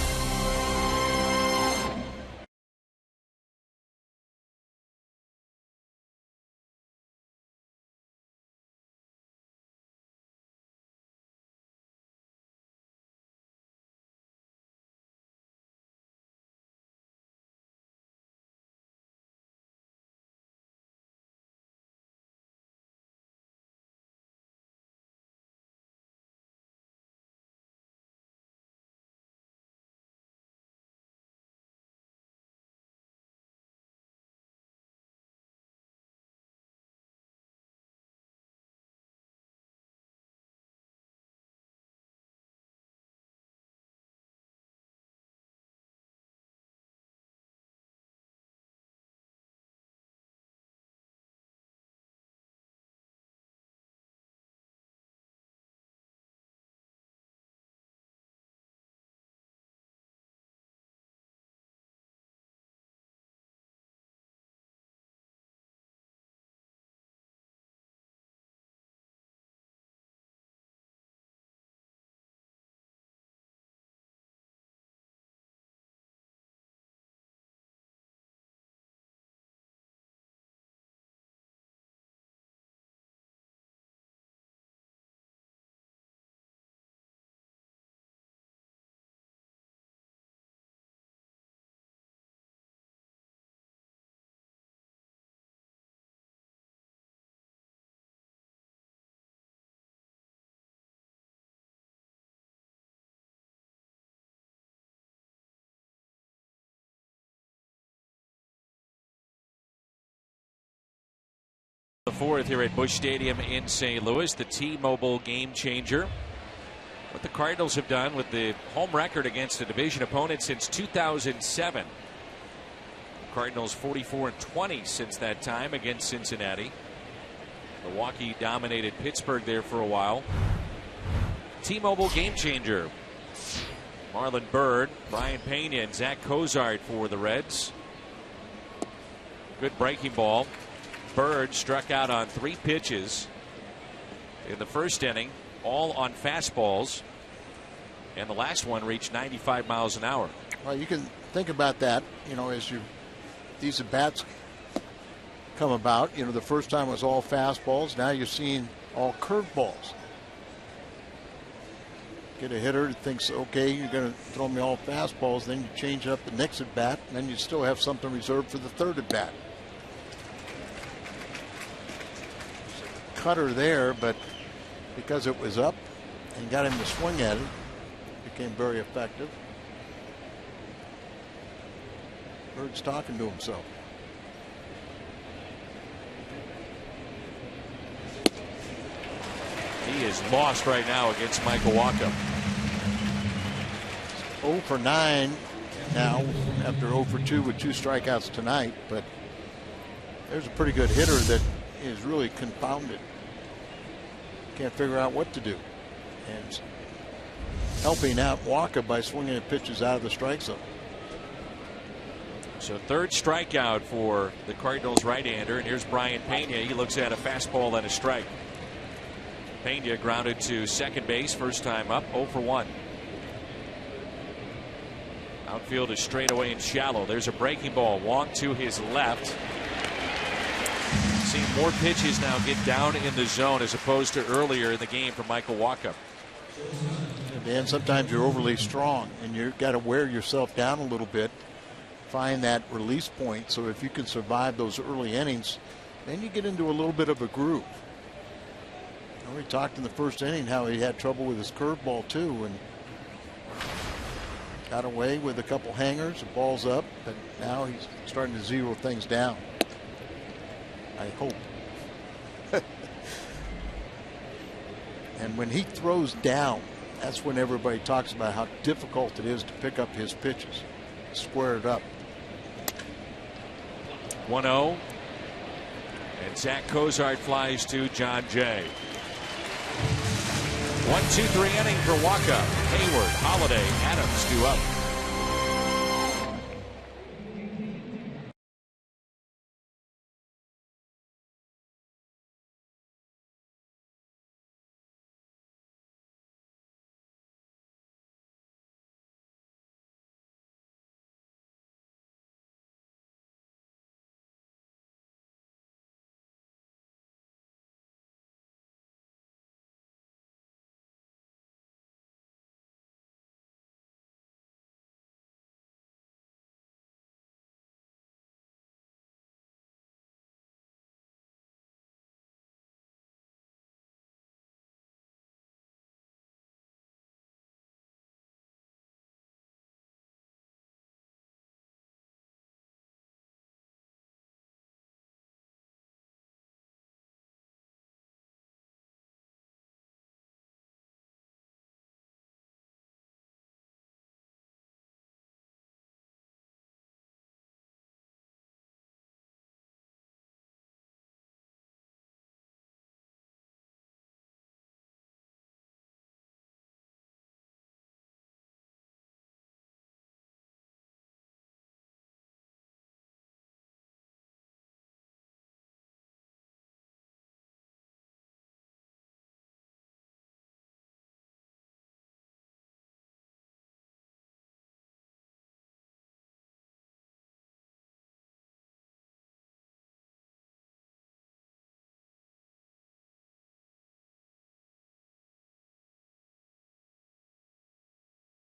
The fourth here at Busch Stadium in St. Louis, the T-Mobile game changer. What the Cardinals have done with the home record against a division opponent since 2007. Cardinals 44-20 since that time against Cincinnati. Milwaukee dominated Pittsburgh there for a while. T-Mobile game changer. Marlon Byrd, Brian Pena, and Zach Cozart for the Reds. Good breaking ball. Byrd struck out on 3 pitches in the first inning, all on fastballs, and the last one reached 95 miles an hour. Well, you can think about that, as these at-bats come about. The first time it was all fastballs. Now you're seeing all curveballs. Get a hitter that thinks, okay, you're going to throw me all fastballs, then you change it up the next at-bat, and then you still have something reserved for the third at-bat. Cutter there, but because it was up and got him to swing at it, became very effective. Bird's talking to himself. He is lost right now against Michael Wacha. 0 for 9 now after 0 for 2 with 2 strikeouts tonight, but there's a pretty good hitter that is really confounded. Can't figure out what to do. And helping out Wacha by swinging at pitches out of the strike zone. So third strikeout for the Cardinals right-hander, and here's Brian Pena. He looks at a fastball and a strike. Pena grounded to second base first time up, 0 for 1. Outfield is straight away and shallow. There's a breaking ball. Wong to his left. seeing more pitches now get down in the zone as opposed to earlier in the game from Michael Wacha. Dan, sometimes you're overly strong and you've got to wear yourself down a little bit, find that release point. So if you can survive those early innings, then you get into a little bit of a groove. We talked in the first inning how he had trouble with his curveball too, and got away with a couple hangers, the ball's up, but now he's starting to zero things down. I hope. And when he throws down, that's when everybody talks about how difficult it is to pick up his pitches, square it up. 1-0. And Zach Cozart flies to John Jay. 1-2-3 inning for Wacha. Hayward, Holiday, Adams due up.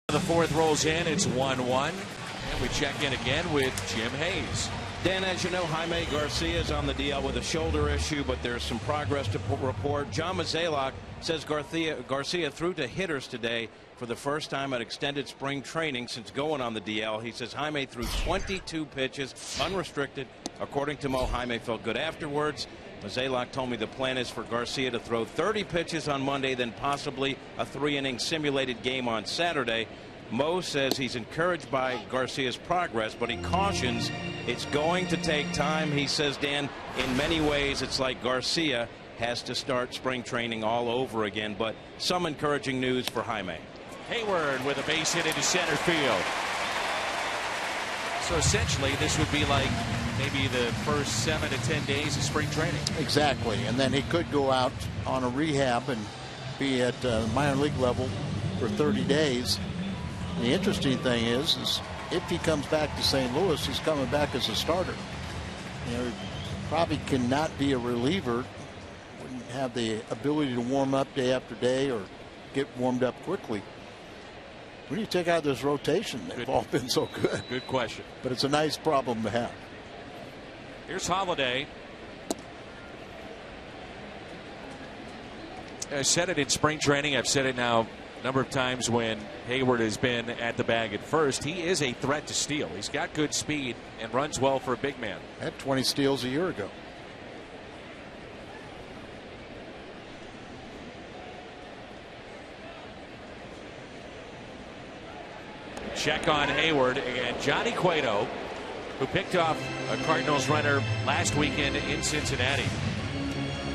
The fourth rolls in. It's 1-1. And we check in again with Jim Hayes. Dan, as you know, Jaime Garcia is on the DL with a shoulder issue, but there's some progress to report. John Mozeliak says Garcia threw to hitters today for the first time at extended spring training since going on the DL. He says Jaime threw 22 pitches unrestricted. According to Mo, Jaime felt good afterwards. Mozeliak told me the plan is for Garcia to throw 30 pitches on Monday, then possibly a 3-inning simulated game on Saturday. Mo says he's encouraged by Garcia's progress, but he cautions it's going to take time. He says, Dan, in many ways it's like Garcia has to start spring training all over again, but some encouraging news for Jaime. Hayward with a base hit into center field. So essentially this would be like maybe the first 7 to 10 days of spring training. Exactly, and then he could go out on a rehab and be at minor league level for 30 days. The interesting thing is if he comes back to St. Louis, he's coming back as a starter. You know, probably cannot be a reliever, wouldn't have the ability to warm up day after day or get warmed up quickly. When you take out this rotation, they've all been so good. Good question. But it's a nice problem to have. Here's Holiday. I said it in spring training. I've said it now a number of times when Hayward has been at the bag at first. He is a threat to steal. He's got good speed and runs well for a big man. Had 20 steals a year ago. Check on Hayward and Johnny Cueto, who picked off a Cardinals runner last weekend in Cincinnati.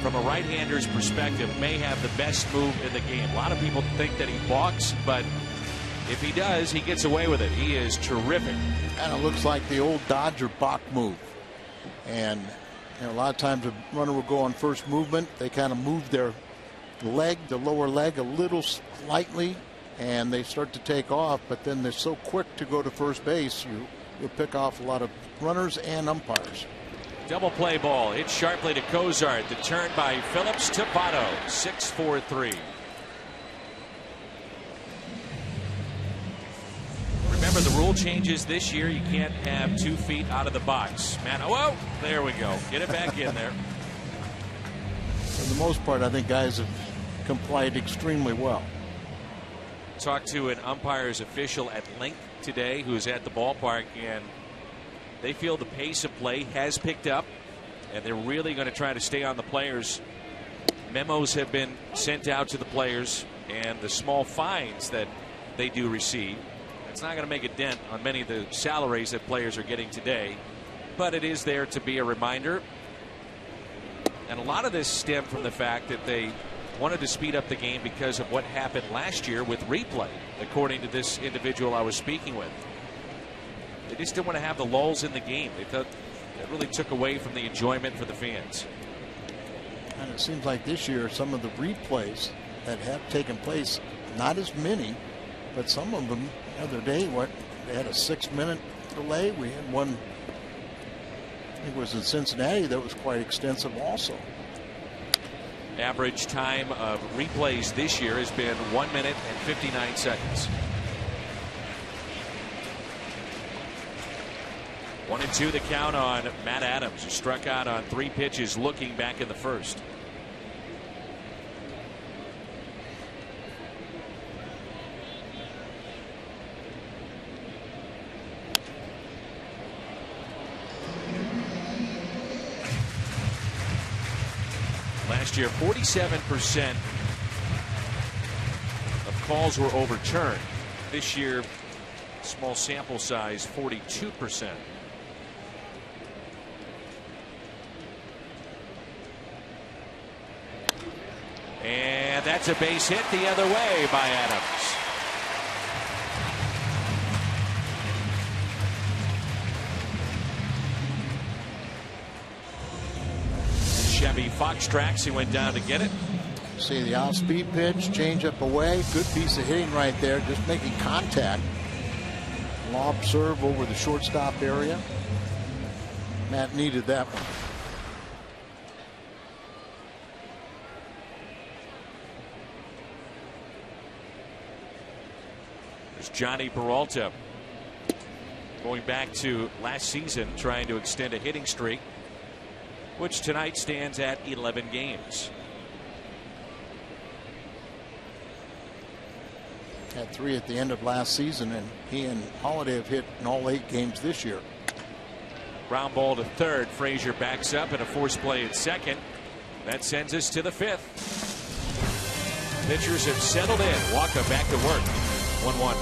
From a right-hander's perspective, may have the best move in the game. A lot of people think that he balks, but if he does, he gets away with it. He is terrific. And it looks like the old Dodger balk move. And you know, a lot of times a runner will go on first movement. They kind of move their leg, the lower leg, a little slightly, and they start to take off. But then they're so quick to go to first base, you'll pick off a lot of runners and umpires. Double play ball hit sharply to Cozart. The turn by Phillips to Votto. 6-4-3. Remember the rule changes this year. You can't have 2 feet out of the box. Man, whoa, there we go. Get it back in there. For the most part, I think guys have complied extremely well. Talked to an umpire's official at length today who is at the ballpark, and they feel the pace of play has picked up, and they're really going to try to stay on the players. Memos have been sent out to the players, and the small fines that they do receive, it's not going to make a dent on many of the salaries that players are getting today, but it is there to be a reminder. And a lot of this stemmed from the fact that they wanted to speed up the game because of what happened last year with replay, according to this individual I was speaking with. They just didn't want to have the lulls in the game. They thought it really took away from the enjoyment for the fans. And it seems like this year some of the replays that have taken place, not as many, but some of them the other day, they had a 6-minute delay. We had one, I think it was in Cincinnati, that was quite extensive also. Average time of replays this year has been 1 minute and 59 seconds. 1-2 the count on Matt Adams, who struck out on 3 pitches looking back in the first. Last year, 47% of calls were overturned. This year, small sample size, 42%. And that's a base hit the other way by Adams. Chevy Fox tracks. He went down to get it. See the off-speed pitch, change up away. Good piece of hitting right there, just making contact. Lob serve over the shortstop area. Matt needed that one. There's Johnny Peralta, going back to last season, trying to extend a hitting streak, which tonight stands at 11 games. Had 3 at the end of last season, and he and Holiday have hit in all 8 games this year. Ground ball to third. Frazier backs up and a force play at second. That sends us to the 5th. Pitchers have settled in. Waka back to work. 1-1.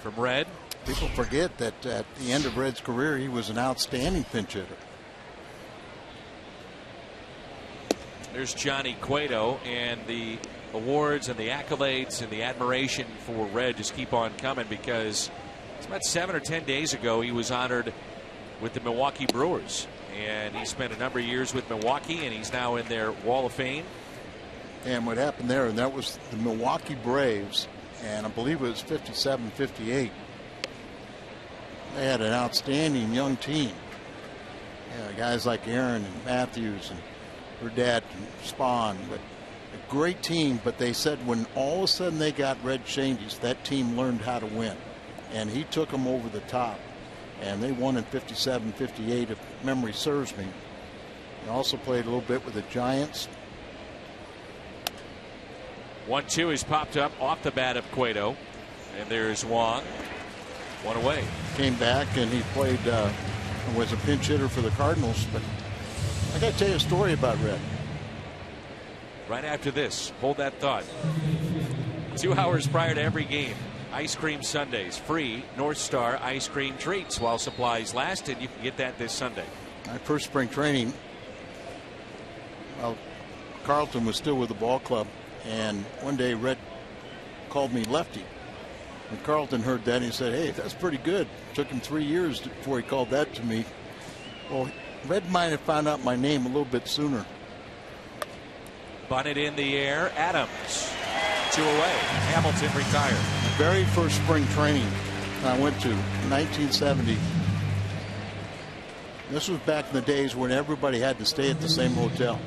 from Red. People forget that at the end of Red's career, he was an outstanding pinch hitter. There's Johnny Cueto, and the awards and the accolades and the admiration for Red just keep on coming, because it's about 7 or 10 days ago he was honored with the Milwaukee Brewers, and he spent a number of years with Milwaukee, and he's now in their Wall of Fame. And what happened there, and that was the Milwaukee Braves, and I believe it was 57-58. They had an outstanding young team. Guys like Aaron and Matthews and Burdette and Spahn, but a great team. But they said when all of a sudden they got Red Shanges, that team learned how to win, and he took them over the top, and they won in 57-58 if memory serves me. He also played a little bit with the Giants. 1-2 is popped up off the bat of Cueto, and there's Wong. One away. Came back and he played, was a pinch hitter for the Cardinals. But I got to tell you a story about Red. Right after this, hold that thought. 2 hours prior to every game, ice cream sundaes, free North Star ice cream treats while supplies last, and you can get that this Sunday. My first spring training, well, Carlton was still with the ball club, and one day Red called me Lefty. And Carlton heard that and he said, "Hey, that's pretty good." It took him 3 years before he called that to me. Well, Red might have found out my name a little bit sooner. Bunted in the air. Adams. 2 away. Hamilton retired. Very first spring training I went to, 1970. This was back in the days when everybody had to stay at the same hotel.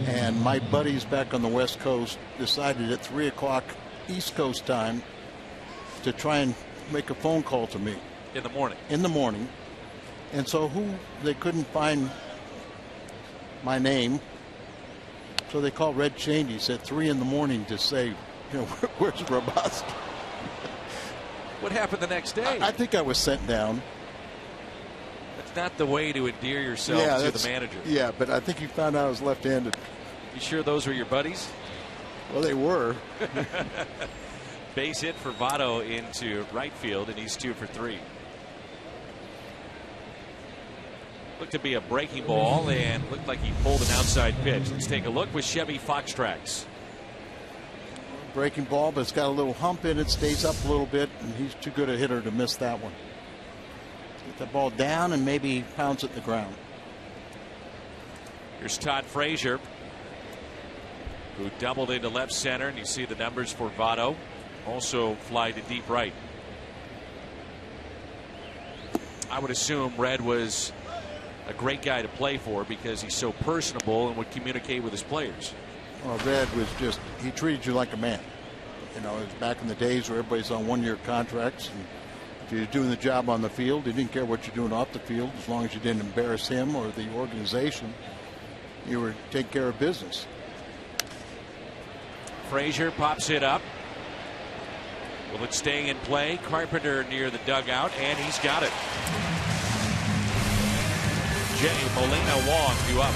And my buddies back on the West Coast decided at 3 o'clock East Coast time to try and make a phone call to me. In the morning. In the morning. And so they couldn't find my name. So they called Red Shanges at 3 in the morning to say, where's Robust? What happened the next day? I think I was sent down. That's not the way to endear yourself to the manager. Yeah, but I think he found out I was left-handed. You sure those were your buddies? Well, they were. Base hit for Votto into right field, and he's 2 for 3. Looked to be a breaking ball, and looked like he pulled an outside pitch. Let's take a look with Chevy Fox Tracks. Breaking ball, but it's got a little hump in it, stays up a little bit, and he's too good a hitter to miss that one. Get the ball down and maybe pounds it in the ground. Here's Todd Frazier, who doubled into left center, and you see the numbers for Votto. Also fly to deep right. I would assume Red was a great guy to play for because he's so personable and would communicate with his players. Well, Red was just, he treated you like a man. It was back in the days where everybody's on one-year contracts, and if you're doing the job on the field, he didn't care what you're doing off the field. As long as you didn't embarrass him or the organization, you were taking care of business. Frazier pops it up. Will it stay in play? Carpenter near the dugout, and he's got it. Jay Molina Wong due up.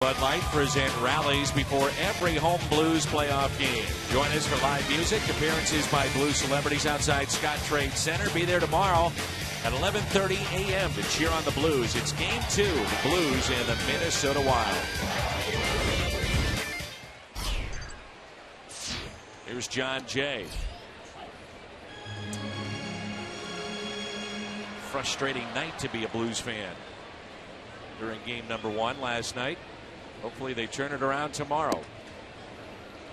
Bud Light present rallies before every home Blues playoff game. Join us for live music, appearances by Blues celebrities outside Scott Trade Center. Be there tomorrow at 11:30 a.m. to cheer on the Blues. It's Game 2, the Blues and the Minnesota Wild. Here's John Jay. Frustrating night to be a Blues fan during game number 1 last night. Hopefully they turn it around tomorrow.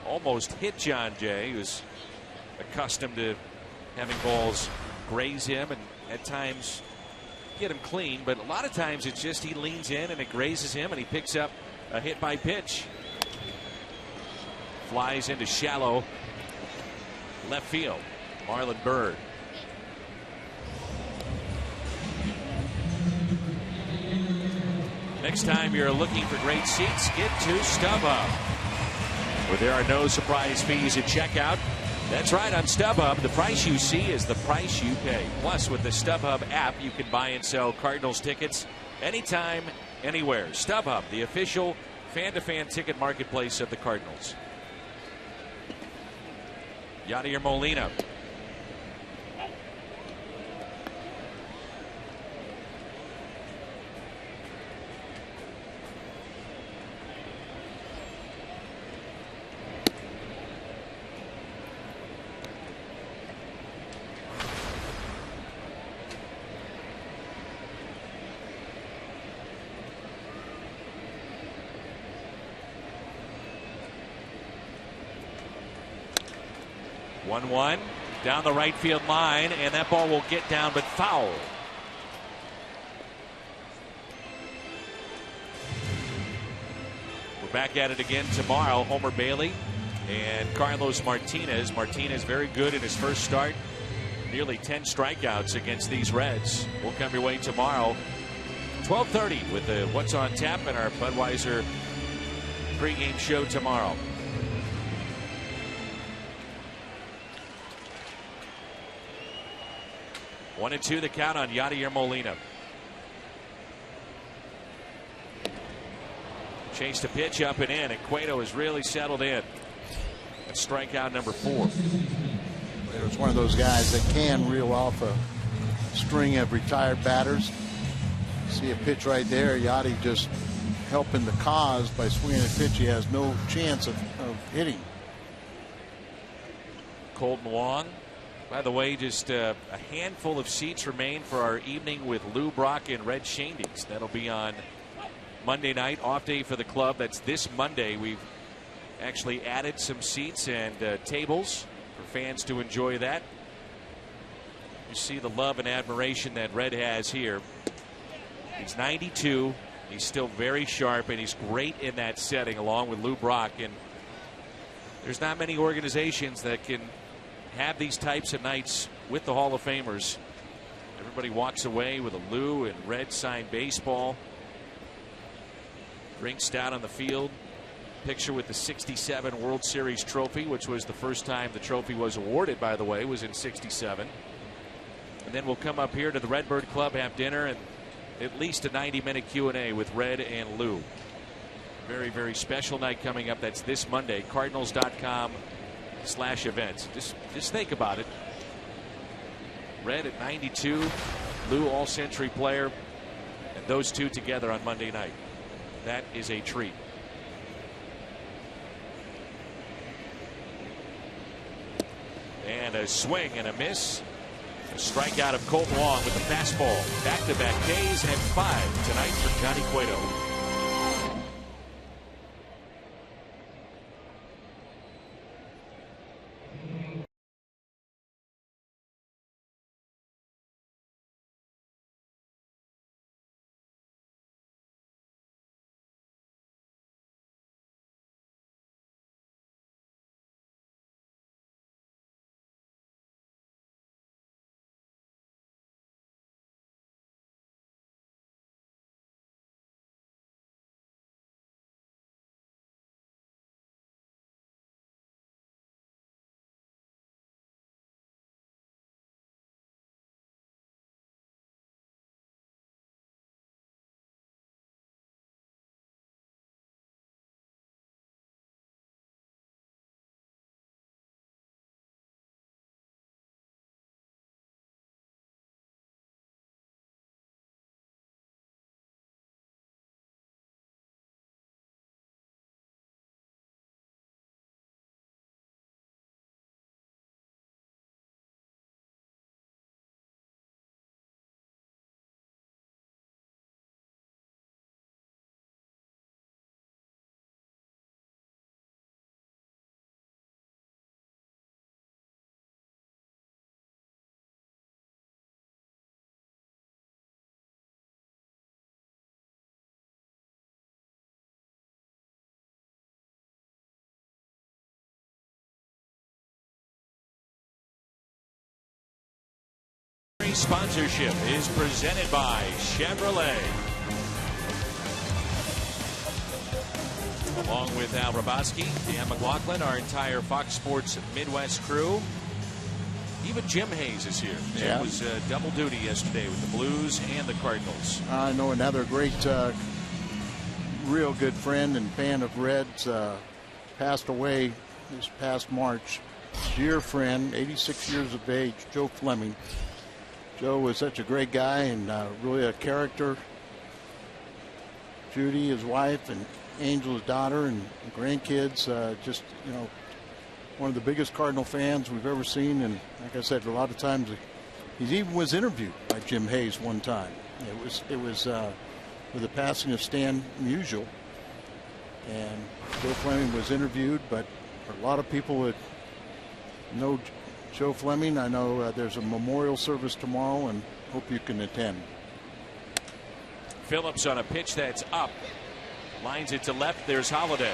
Almost hit John Jay, who's accustomed to having balls graze him and at times get him clean, but a lot of times it's just he leans in and it grazes him and he picks up a hit by pitch. Flies into shallow left field. Marlon Byrd. Next time you're looking for great seats, get to StubHub, where there are no surprise fees at checkout. That's right, on StubHub, the price you see is the price you pay. Plus, with the StubHub app, you can buy and sell Cardinals tickets anytime, anywhere. StubHub, the official fan-to-fan ticket marketplace of the Cardinals. Yadier Molina. One down the right field line, and that ball will get down but foul. We're back at it again tomorrow. Homer Bailey and Carlos Martinez. Martinez very good in his first start. Nearly 10 strikeouts against these Reds. We'll come your way tomorrow 12:30 with the What's on Tap and our Budweiser pregame show tomorrow. 1-2 the count on Yadier Molina. Chased a pitch up and in, and Cueto has really settled in. That's strikeout number 4. It's one of those guys that can reel off a string of retired batters. See a pitch right there. Yadi just helping the cause by swinging a pitch he has no chance of hitting. Colton Wong. By the way, just a handful of seats remain for our evening with Lou Brock and Red Shandies. That'll be on Monday night, off day for the club. That's this Monday. We've actually added some seats and tables for fans to enjoy that. You see the love and admiration that Red has here. He's 92. He's still very sharp, and he's great in that setting along with Lou Brock. And there's not many organizations that can have these types of nights with the Hall of Famers. Everybody walks away with a Lou and Red signed baseball. Drinks down on the field. Picture with the '67 World Series trophy, which was the first time the trophy was awarded, by the way, was in '67. And then we'll come up here to the Redbird Club, have dinner, and at least a 90-minute Q&A with Red and Lou. Very, very special night coming up. That's this Monday. Cardinals.com/events. Just think about it. Red at 92, Lou all-century player, and those two together on Monday night. That is a treat. And a swing and a miss. A strikeout of Colton Wong with the fastball. Back-to-back Ks and 5 tonight for Johnny Cueto. Today's sponsorship is presented by Chevrolet. Along with Al Raboski, Dan McLaughlin, our entire Fox Sports Midwest crew. Even Jim Hayes is here. Jim was double duty yesterday with the Blues and the Cardinals. I know another great, real good friend and fan of Reds passed away this past March. Dear friend, 86 years of age, Joe Fleming. Joe was such a great guy and really a character. Judy, his wife, and Angel, his daughter, and grandkids, just, one of the biggest Cardinal fans we've ever seen. And like I said, a lot of times he even was interviewed by Jim Hayes one time. It was with the passing of Stan Musial, and Joe Fleming was interviewed. But for a lot of people that know Joe Fleming, I know there's a memorial service tomorrow, and hope you can attend. Phillips on a pitch that's up, lines it to left. There's Holiday.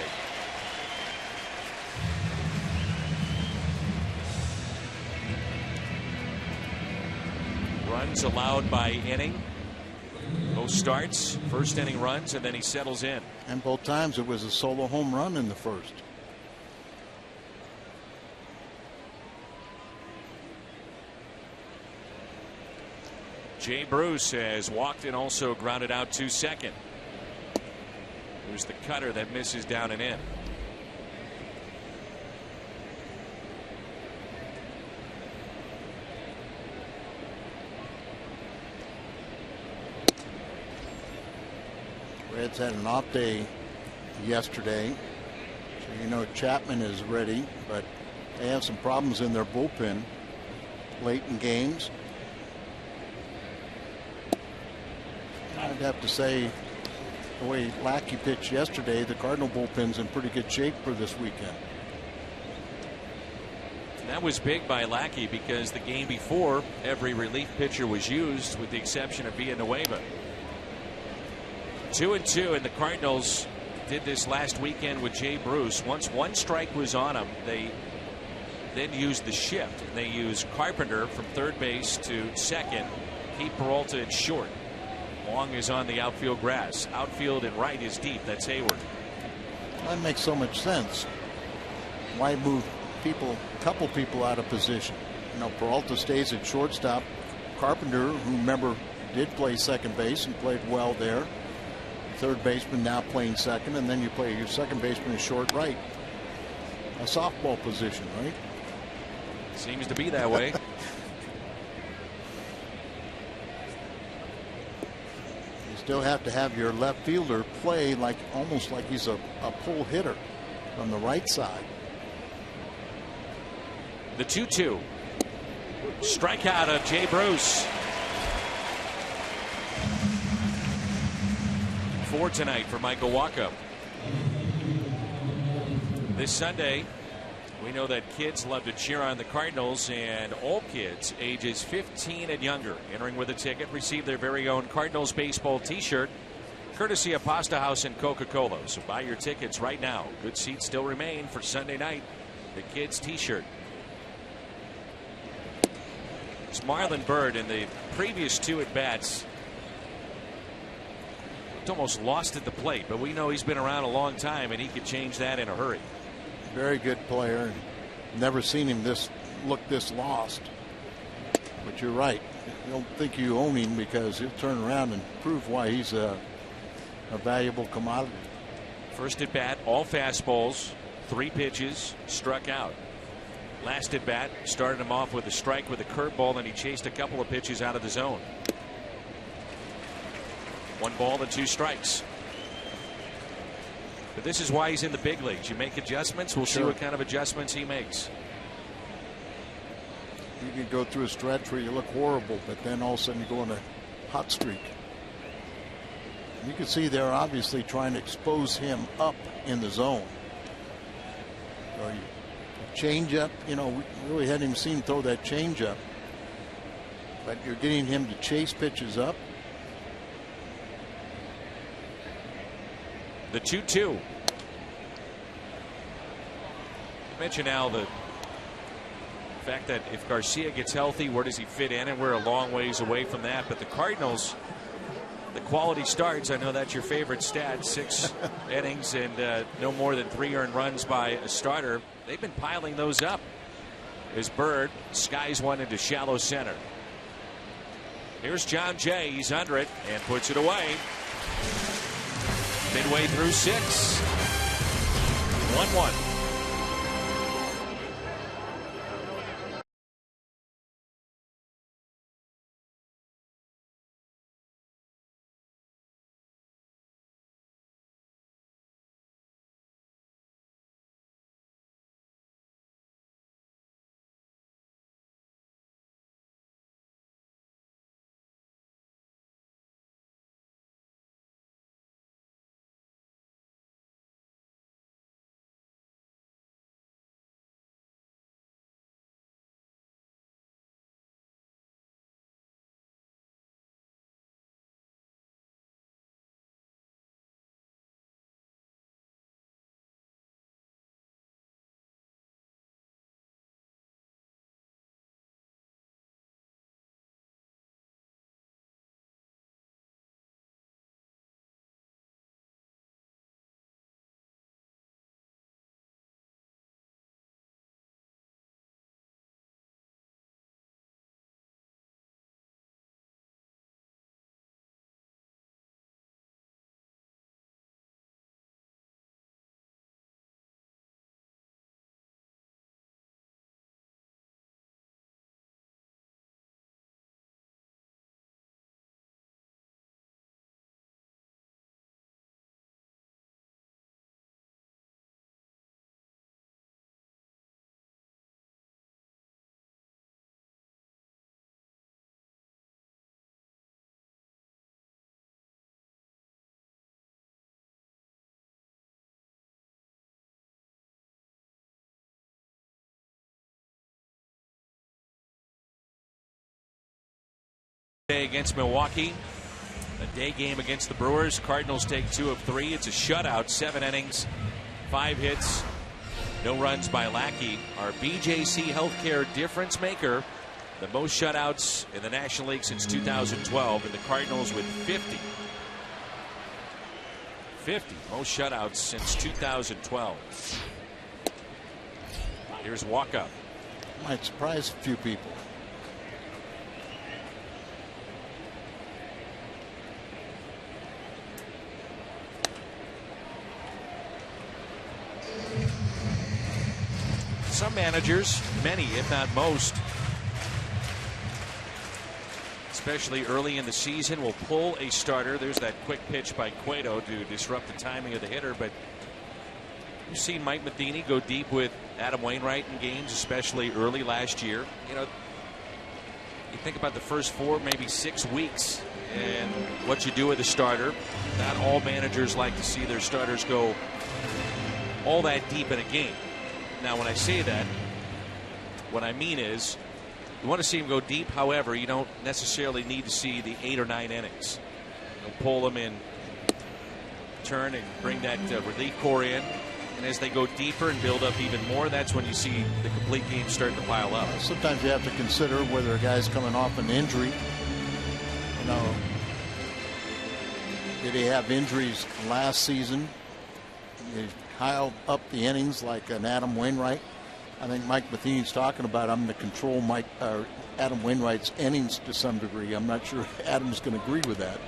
Runs allowed by inning. Both starts, first inning runs, and then he settles in. And both times it was a solo home run in the first. Jay Bruce has walked and also grounded out to second. It was the cutter that misses down and in. Reds had an off day yesterday, so Chapman is ready, but they have some problems in their bullpen late in games. I'd have to say, the way Lackey pitched yesterday, the Cardinal bullpen's in pretty good shape for this weekend. That was big by Lackey because the game before, every relief pitcher was used with the exception of Villanueva. 2-2, and the Cardinals did this last weekend with Jay Bruce. Once one strike was on him, they then used the shift. They used Carpenter from third base to second, keep Peralta at short. Long is on the outfield grass. Outfield and right is deep. That's Hayward. That makes so much sense. Why move a couple people out of position? Peralta stays at shortstop. Carpenter, who remember did play second base and played well there. Third baseman now playing second, and then you play your second baseman is short right. A softball position, right? Seems to be that way. Still have to have your left fielder play almost like he's a pull hitter from the right side. The 2-2. Strikeout of Jay Bruce. 4 tonight for Michael Wacha. This Sunday, we know that kids love to cheer on the Cardinals, and all kids ages 15 and younger entering with a ticket receive their very own Cardinals baseball t-shirt courtesy of Pasta House and Coca-Cola. So buy your tickets right now. Good seats still remain for Sunday night. The kids t-shirt. It's Marlon Byrd in the previous 2 at-bats. Almost lost at the plate, but we know he's been around a long time and he could change that in a hurry. Very good player. Never seen him look this lost. But you're right. I don't think you own him because he'll turn around and prove why he's a valuable commodity. First at bat, all fastballs, 3 pitches, struck out. Last at bat, started him off with a strike with a curveball, and he chased a couple of pitches out of the zone. 1 ball and 2 strikes. But this is why he's in the big leagues. You make adjustments. We'll see what kind of adjustments he makes. You can go through a stretch where you look horrible, but then all of a sudden you go on a hot streak. You can see they're obviously trying to expose him up in the zone. So you change up, we really hadn't even seen him throw that change up. But you're getting him to chase pitches up. The 2-2. Mention Al, the expect that if Garcia gets healthy, where does he fit in? And we're a long ways away from that. But the Cardinals, the quality starts, I know that's your favorite stat, 6 innings and no more than 3 earned runs by a starter. They've been piling those up. As Bird skies one into shallow center. Here's John Jay. He's under it and puts it away. Midway through 6. 1-1. Against Milwaukee, a day game against the Brewers. Cardinals take 2 of 3. It's a shutout, 7 innings, 5 hits, no runs by Lackey. Our BJC Healthcare difference maker, the most shutouts in the National League since 2012, and the Cardinals with 50. 50 most shutouts since 2012. Here's Walker. Might surprise a few people. Some managers, many if not most, especially early in the season, will pull a starter. There's that quick pitch by Cueto to disrupt the timing of the hitter. But you've seen Mike Matheny go deep with Adam Wainwright in games, especially early last year. You know, you think about the first 4, maybe 6 weeks and what you do with a starter. Not all managers like to see their starters go all that deep in a game. Now, when I say that, what I mean is you want to see him go deep. However, you don't necessarily need to see the 8 or 9 innings. You'll pull them in, turn, and bring that relief corps in. And as they go deeper and build up even more, that's when you see the complete game starting to pile up. Sometimes you have to consider whether a guy's coming off an injury. You know, did he have injuries last season? He piled up the innings like an Adam Wainwright. I think Mike Matheny's talking about I'm going to control Adam Wainwright's innings to some degree. I'm not sure Adam's going to agree with that.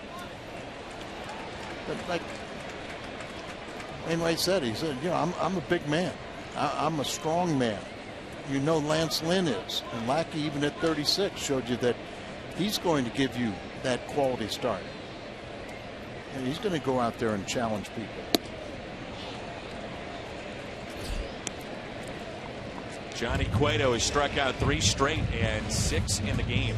But like Wainwright said, he said, you know, I'm a big man. I'm a strong man. You know Lance Lynn is. And Lackey, even at 36, showed you that he's going to give you that quality start. And he's going to go out there and challenge people. Johnny Cueto has struck out 3 straight and 6 in the game.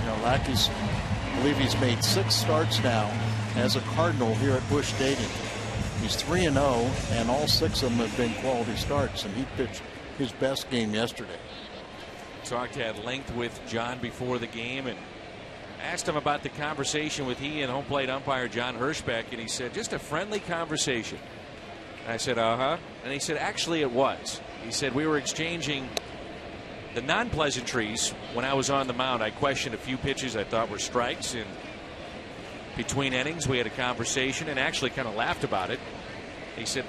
You know, Lackey's, I believe he's made 6 starts now as a Cardinal here at Busch Stadium. He's 3-0, and all 6 of them have been quality starts, and he pitched his best game yesterday. Talked at length with John before the game and asked him about the conversation with he and home plate umpire John Hirschbeck, and he said just a friendly conversation. I said, uh-huh. And he said, actually, it was. He said, we were exchanging the non-pleasantries when I was on the mound. I questioned a few pitches I thought were strikes, and between innings we had a conversation and actually kind of laughed about it. He said,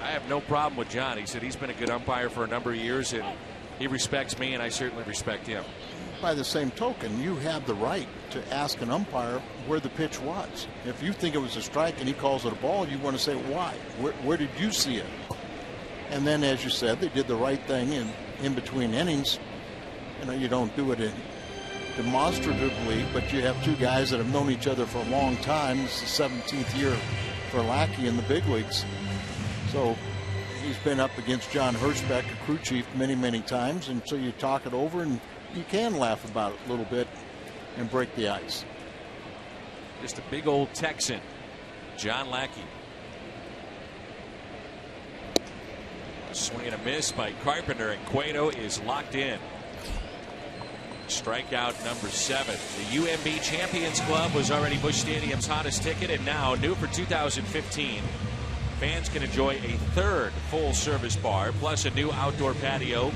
I have no problem with John. He said he's been a good umpire for a number of years, and he respects me, and I certainly respect him. By the same token, you have the right to ask an umpire where the pitch was. If you think it was a strike and he calls it a ball, you want to say why. Where did you see it? And then, as you said, they did the right thing in between innings. You know, you don't do it demonstratively, but you have two guys that have known each other for a long time. This is the 17th year for Lackey in the big leagues. So he's been up against John Hirschbeck, a crew chief, many, many times. And so you talk it over and you can laugh about it a little bit and break the ice. Just a big old Texan, John Lackey. A swing and a miss by Carpenter, and Cueto is locked in. Strikeout number 7. The UMB Champions Club was already Busch Stadium's hottest ticket, and now new for 2015. Fans can enjoy a third full-service bar, plus a new outdoor patio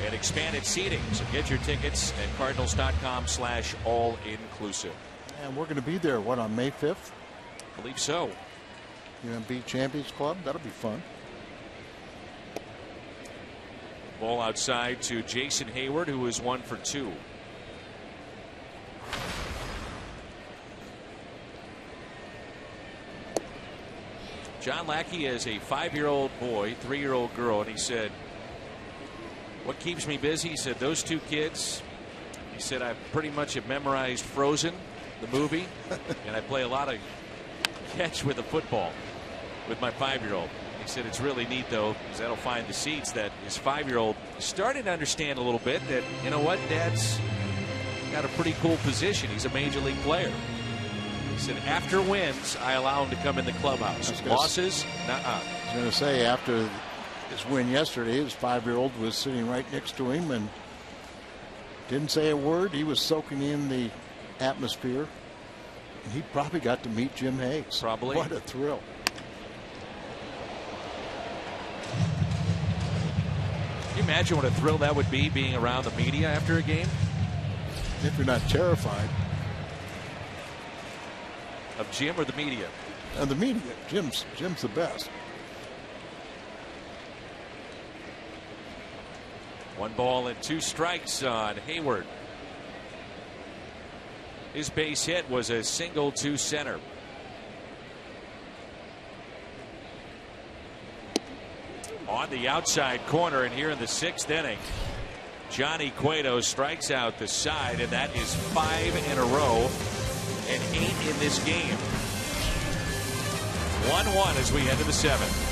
and expanded seating. So get your tickets at cardinals.com/all-inclusive. And we're going to be there, what, on May 5th? I believe so. UMB Champions Club, that'll be fun. Ball outside to Jason Hayward, who is 1 for 2. John Lackey is a 5-year-old boy, 3-year-old girl, and he said, what keeps me busy? He said, those two kids. He said, I pretty much have memorized Frozen, the movie, and I play a lot of catch with a football with my 5-year-old. He said it's really neat, though, because that'll find the seats that his 5-year-old is starting to understand a little bit that, you know what, Dad's got a pretty cool position. He's a major league player. He said after wins, I allow him to come in the clubhouse. Losses, nuh-uh. I was going to say, after his win yesterday, his 5-year-old was sitting right next to him and didn't say a word. He was soaking in the atmosphere. And he probably got to meet Jim Hayes. Probably. What a thrill. Can you imagine what a thrill that would be, being around the media after a game? If you're not terrified. Of Jim or the media? The media. Jim's the best. 1 ball and 2 strikes on Hayward. His base hit was a single to center. On the outside corner, and here in the 6th inning, Johnny Cueto strikes out the side, and that is 5 in a row and 8 in this game. 1-1 as we head to the 7th.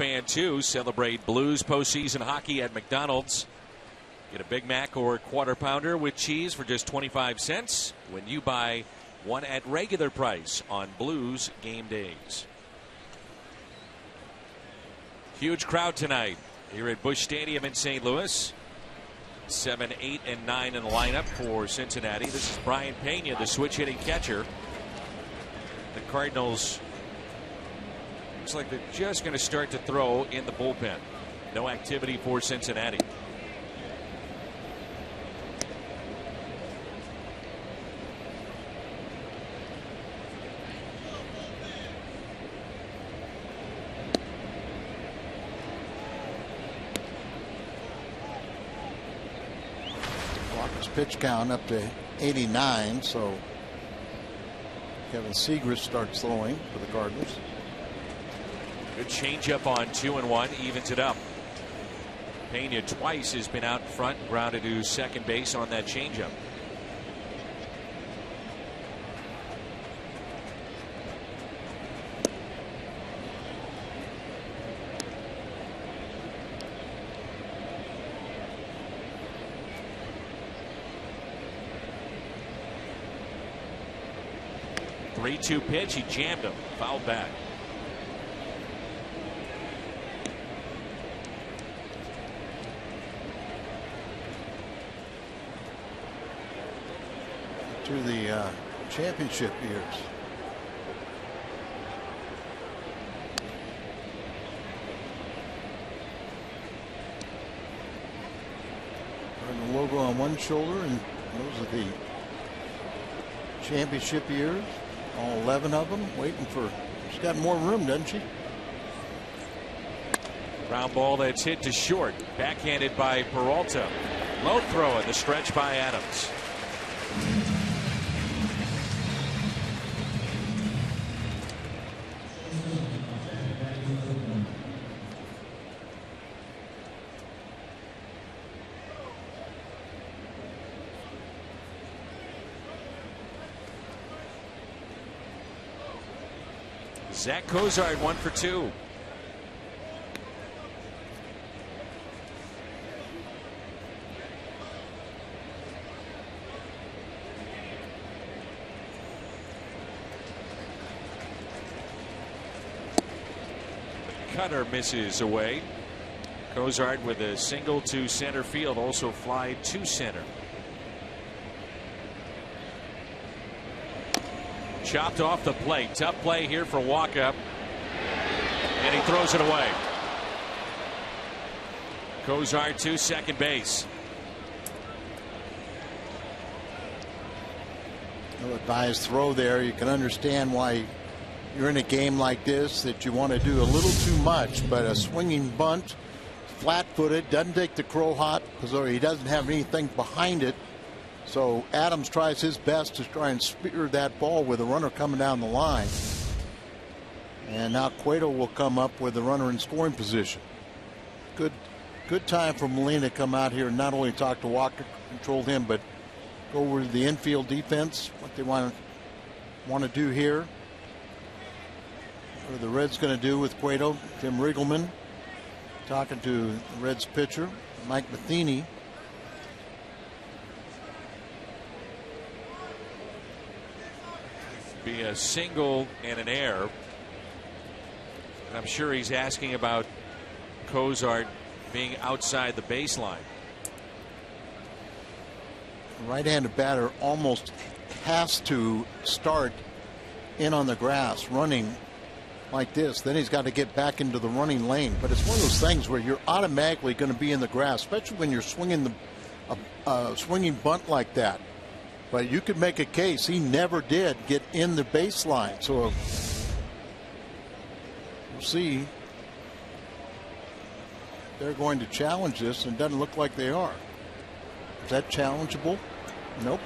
fan too. Celebrate Blues postseason hockey at McDonald's. Get a Big Mac or Quarter Pounder with cheese for just 25 cents when you buy one at regular price on Blues game days. Huge crowd tonight here at Busch Stadium in St. Louis. 7, 8, and 9 in the lineup for Cincinnati. This is Brian Pena, the switch hitting catcher. The Cardinals looks like they're just going to start to throw in the bullpen. No activity for Cincinnati. Pitch count up to 89, so Kevin Seagrass starts throwing for the Cardinals. Good changeup on 2-1, evens it up. Pena twice has been out front, grounded to second base on that changeup. Three-two pitch, he jammed him, fouled back. To the championship years. And the logo on one shoulder, and those are the championship years. All 11 of them waiting for. She's got more room, doesn't she? Ground ball that's hit to short. Backhanded by Peralta. Low throw at the stretch by Adams. Zach Cozart 1 for 2. The cutter misses away. Cozart with a single to center field, also fly to center. Chopped off the plate. Tough play here for Walkup. And he throws it away. Cozart to second base. No advised throw there. You can understand why you're in a game like this that you want to do a little too much, but a swinging bunt, flat-footed, doesn't take the crow hop because he doesn't have anything behind it. So Adams tries his best to try and spear that ball with a runner coming down the line. And now Cueto will come up with the runner in scoring position. Good time for Molina to come out here and not only talk to Walker, control him, but go over to the infield defense, what they want to do here. What are the Reds going to do with Cueto? Tim Riegelman talking to the Reds pitcher, Mike Matheny. Be a single and an error. And I'm sure he's asking about Cozart being outside the baseline. Right-handed batter almost has to start in on the grass running like this. Then he's got to get back into the running lane. But it's one of those things where you're automatically going to be in the grass, especially when you're swinging the swinging bunt like that. But you could make a case he never did get in the baseline. So we'll see. They're going to challenge this, and it doesn't look like they are. Is that challengeable? Nope.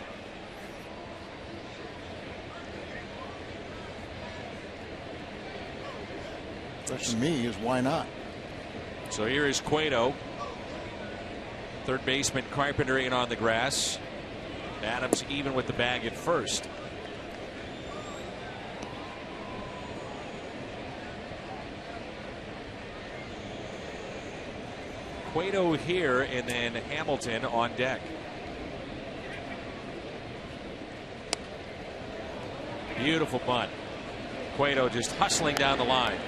Question to me is why not? So here is Cueto. Third baseman Carpenter in on the grass. Adams even with the bag at first. Cueto here, and then Hamilton on deck. Beautiful bunt. Cueto just hustling down the line.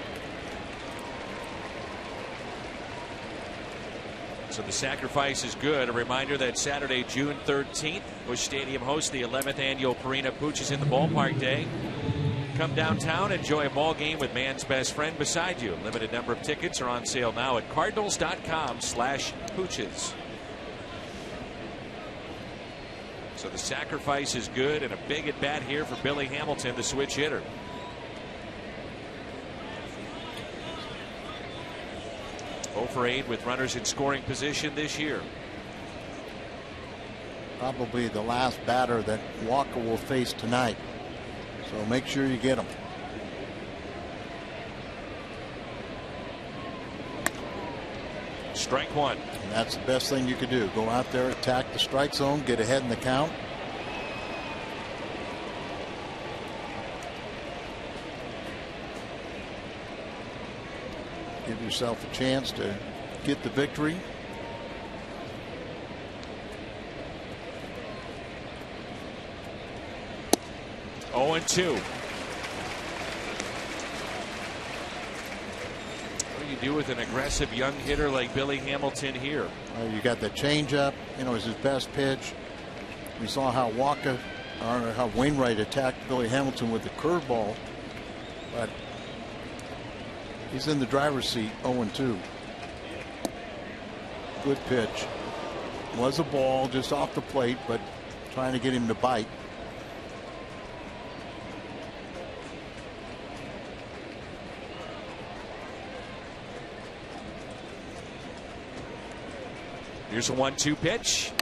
So the sacrifice is good. A reminder that Saturday, June 13th, Busch Stadium hosts the 11th annual Purina Pooches in the Ballpark Day. Come downtown, enjoy a ball game with man's best friend beside you. Limited number of tickets are on sale now at cardinals.com/pooches. So the sacrifice is good, and a big at bat here for Billy Hamilton, the switch hitter. For 8 with runners in scoring position this year. Probably the last batter that Walker will face tonight. So make sure you get him. Strike one. And that's the best thing you could do. Go out there, attack the strike zone, get ahead in the count. Give yourself a chance to get the victory. Oh, and 2. What do you do with an aggressive young hitter like Billy Hamilton here? You got the changeup, is his best pitch. We saw how how Wainwright attacked Billy Hamilton with the curveball, but he's in the driver's seat. 0-2. Good pitch. Was a ball just off the plate, but trying to get him to bite. Here's a 1-2 pitch.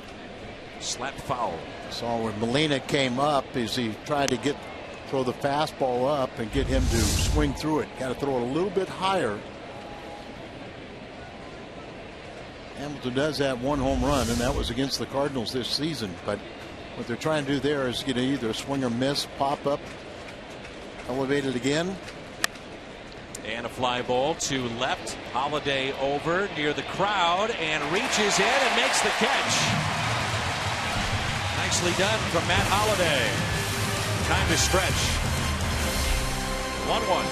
Slapped foul. Saw when Molina came up as he tried to throw the fastball up and get him to swing through it. Got to throw it a little bit higher. Hamilton does have 1 home run, and that was against the Cardinals this season. But what they're trying to do there is get either a swing or miss, pop up, elevate it again. And a fly ball to left. Holiday over near the crowd and reaches in and makes the catch. Nicely done from Matt Holiday. Time to stretch. 1-1.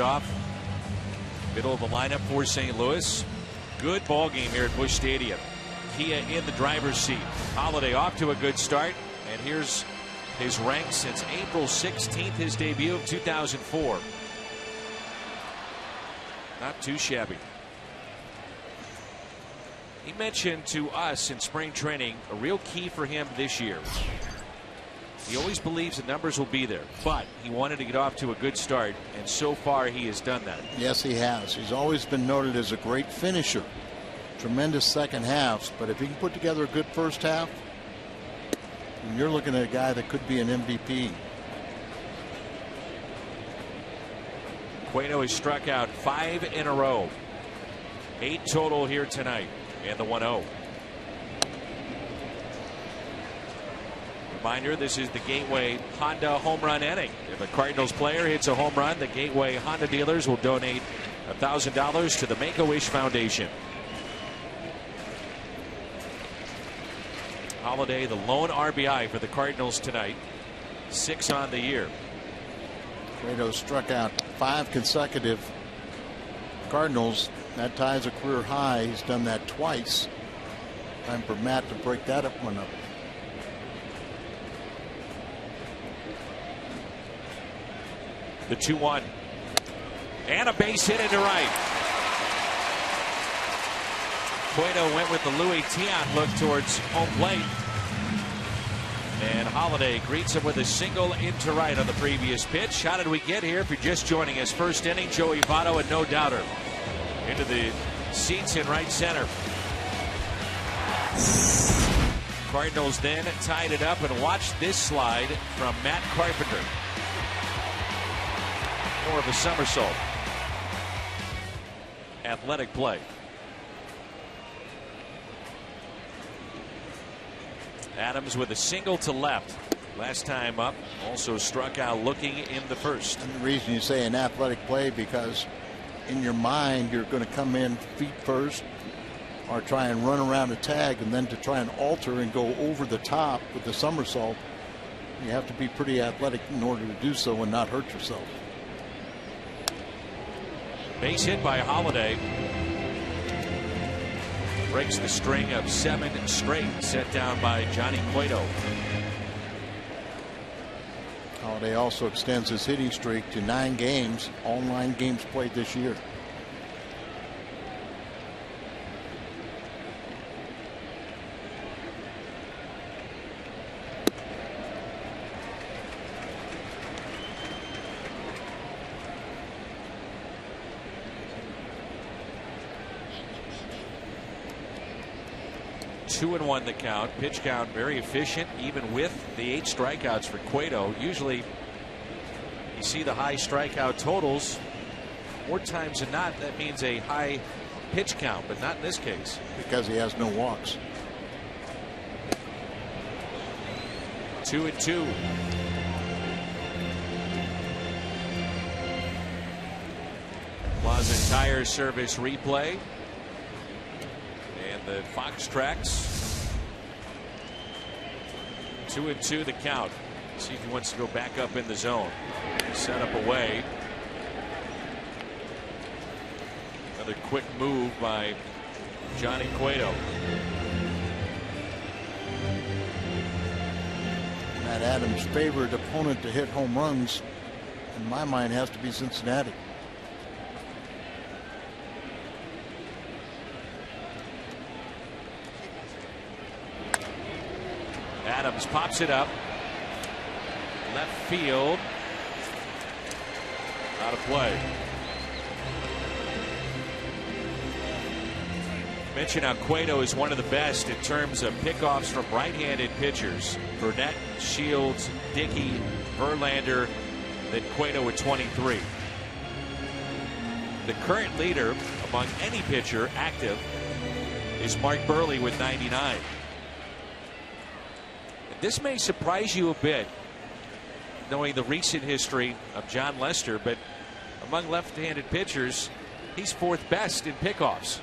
Off middle of the lineup for St. Louis. Good ball game here at Busch Stadium. Kia in the driver's seat. Holiday off to a good start, and here's his rank since April 16th, his debut of 2004. Not too shabby. He mentioned to us in spring training a real key for him this year: He always believes the numbers will be there, but he wanted to get off to a good start, and so far he has done that. Yes, he has. He's always been noted as a great finisher. Tremendous second halves, but if he can put together a good first half, you're looking at a guy that could be an MVP. Cueto has struck out 5 in a row. 8 total here tonight, and the 1-0. Reminder, this is the Gateway Honda home run inning. If a Cardinals player hits a home run, the Gateway Honda dealers will donate $1,000 to the Make-A-Wish Foundation. Holiday, the lone RBI for the Cardinals tonight. 6 on the year. Cueto struck out 5 consecutive Cardinals. That ties a career high. He's done that twice. Time for Matt to break that one up. The 2-1. And a base hit into right. Cueto went with the Louis Tiant look towards home plate. And Holiday greets him with a single into right on the previous pitch. How did we get here? If you're just joining us, first inning, Joey Votto and no doubter. Into the seats in right center. Cardinals then tied it up, and watch this slide from Matt Carpenter. More of a somersault. Athletic play. Adams with a single to left. Last time up, also struck out looking in the first. And the reason you say an athletic play, because in your mind you're going to come in feet first or try and run around a tag, and then to try and alter and go over the top with the somersault, you have to be pretty athletic in order to do so and not hurt yourself. Base hit by Holiday. Breaks the string of 7 straight set down by Johnny Cueto. Holiday also extends his hitting streak to 9 games, all 9 games played this year. Two and 1 the count. Pitch count very efficient, even with the 8 strikeouts for Cueto. Usually you see the high strikeout totals. More times than not, that means a high pitch count, but not in this case. Because he has no walks. 2 and 2. Plaza Tire Service replay. And the Fox tracks. 2 and 2 the count. See if he wants to go back up in the zone. Set up away. Another quick move by Johnny Cueto. Matt Adams' favorite opponent to hit home runs, in my mind, has to be Cincinnati. Adams pops it up. Left field. Out of play. Mention how Cueto is one of the best in terms of pickoffs from right-handed pitchers. Burnett, Shields, Dickey, Verlander, then Cueto with 23. The current leader among any pitcher active is Mark Burley with 99. This may surprise you a bit, knowing the recent history of John Lester, but among left-handed pitchers, he's 4th best in pickoffs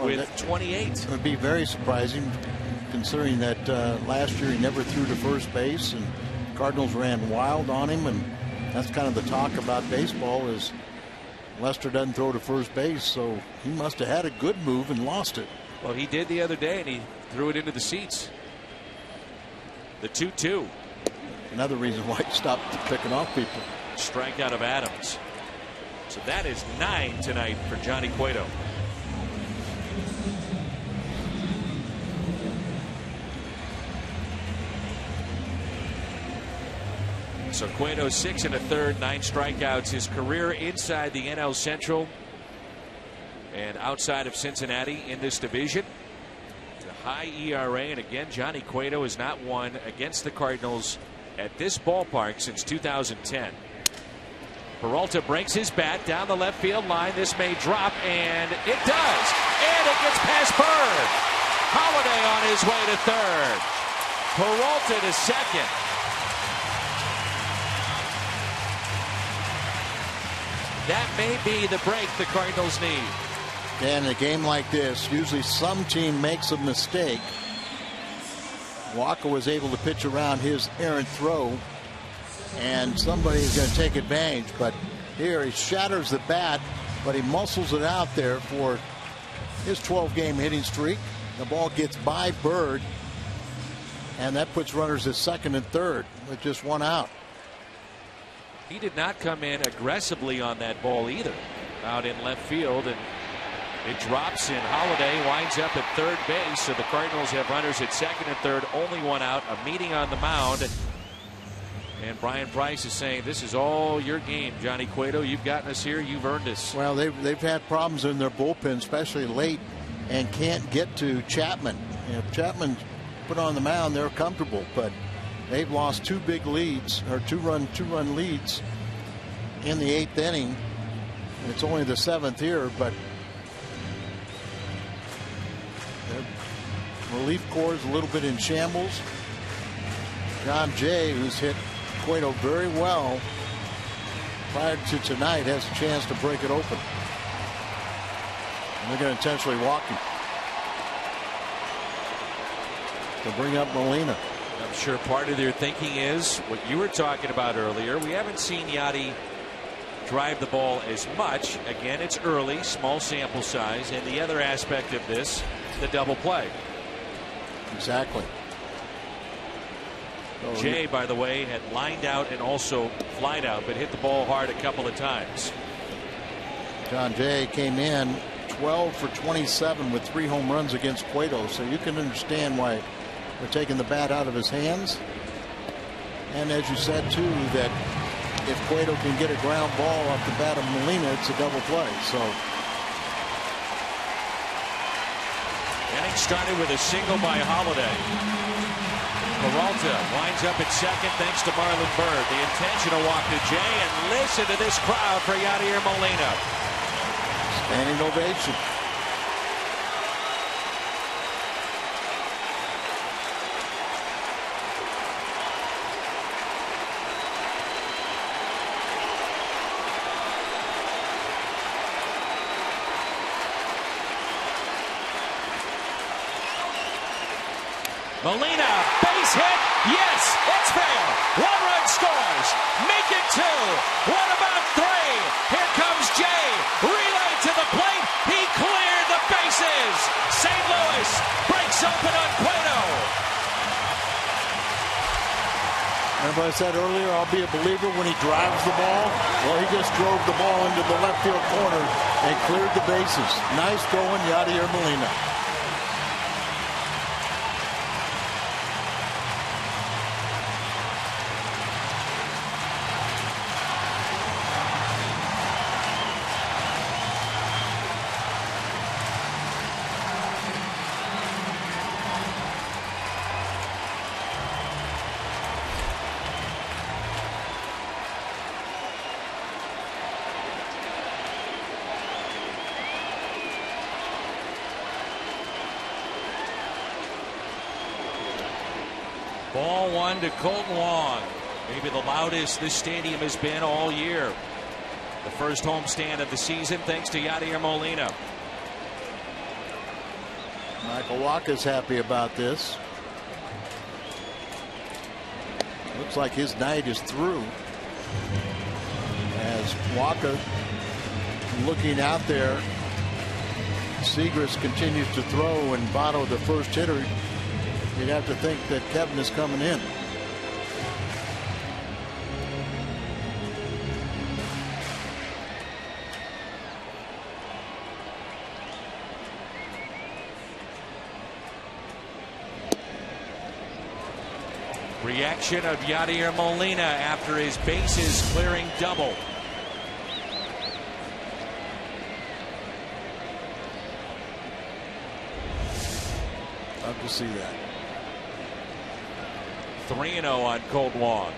with 28. It would be very surprising, considering that last year he never threw to first base, and Cardinals ran wild on him, and that's kind of the talk about baseball is Lester doesn't throw to first base, so he must have had a good move and lost it. Well, he did the other day, and he threw it into the seats. The 2-2. Another reason why he stopped picking off people. Strikeout of Adams. So that is 9 tonight for Johnny Cueto. So Cueto 6 1/3, 9 strikeouts. His career inside the NL Central and outside of Cincinnati in this division. A high ERA, and again, Johnny Cueto has not won against the Cardinals at this ballpark since 2010. Peralta breaks his bat down the left field line. This may drop, and it does. And it gets past Bird. Holiday on his way to third. Peralta to second. That may be the break the Cardinals need. And in a game like this, usually some team makes a mistake. Walker was able to pitch around his errant throw, and somebody is going to take advantage. But here he shatters the bat, but he muscles it out there for his 12-game hitting streak. The ball gets by Bird, and that puts runners at second and third with just one out. He did not come in aggressively on that ball either, out in left field, and it drops, and Holiday winds up at third base. So the Cardinals have runners at second and third, only one out, a meeting on the mound. And Brian Price is saying, this is all your game, Johnny Cueto. You've gotten us here. You've earned us. Well, they've had problems in their bullpen, especially late, and can't get to Chapman. If Chapman's put on the mound, they're comfortable. But they've lost two big leads, or two-run leads in the 8th inning. It's only the 7th here, but their relief corps is a little bit in shambles. John Jay, who's hit Cueto very well prior to tonight, has a chance to break it open. And they're going to intentionally walk him to bring up Molina. I'm sure part of their thinking is what you were talking about earlier. We haven't seen Yadi drive the ball as much. Again, it's early, small sample size, and the other aspect of this, the double play. Exactly. Jay, by the way, had lined out and also flied out, but hit the ball hard a couple of times. John Jay came in 12 for 27 with 3 home runs against Cueto, so you can understand why they're taking the bat out of his hands. And as you said too, that if Cueto can get a ground ball off the bat of Molina, it's a double play. So inning started with a single by Holiday. Peralta winds up at second thanks to Marlon Bird. The intentional walk to Jay, and listen to this crowd for Yadier Molina. Standing ovation. Molina, base hit, yes, it's fair. 1 run scores, make it 2. What about 3? Here comes Jay, relay to the plate, he cleared the bases. St. Louis breaks open on Cueto. Remember I said earlier, I'll be a believer when he drives the ball. Well, he just drove the ball into the left field corner and cleared the bases. Nice going, Yadier Molina. Ball 1 to Colton Wong. Maybe the loudest this stadium has been all year. The first homestand of the season thanks to Yadier Molina. Michael Wacha's happy about this. Looks like his night is through. As Wacha looking out there, Seagrass continues to throw, and Votto, the first hitter, you'd have to think that Kevin is coming in. Reaction of Yadier Molina after his bases clearing double. Love to see that. 3-0 on Colt Wong.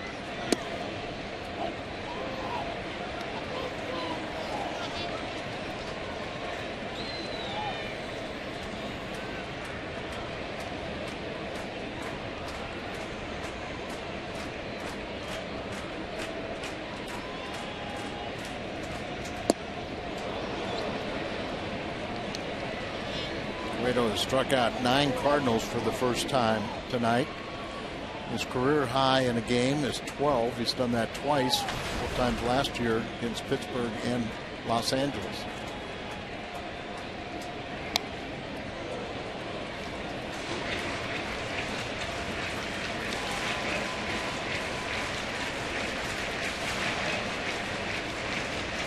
Cueto has struck out 9 Cardinals for the first time tonight. His career high in a game is 12. He's done that twice, 4 times last year against Pittsburgh and Los Angeles.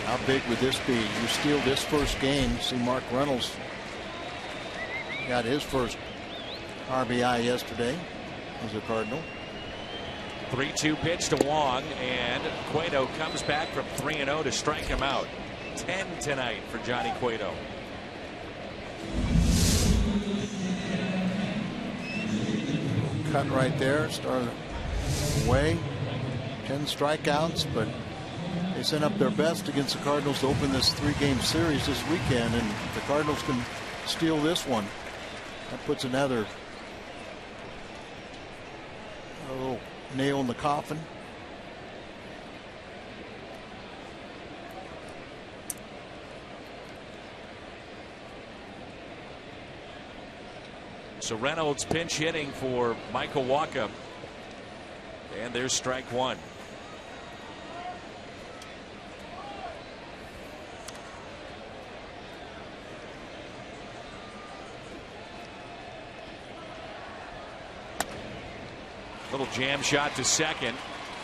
How big would this be? You steal this first game. See, Mark Reynolds got his first RBI yesterday as a Cardinal. 3-2 pitch to Wong, and Cueto comes back from 3-0 to strike him out. 10 tonight for Johnny Cueto. Cut right there, started away. 10 strikeouts, but they sent up their best against the Cardinals to open this 3-game series this weekend, and if the Cardinals can steal this one, that puts another nail in the coffin. So Reynolds pinch hitting for Michael Wacha, and there's strike one. Little jam shot to second.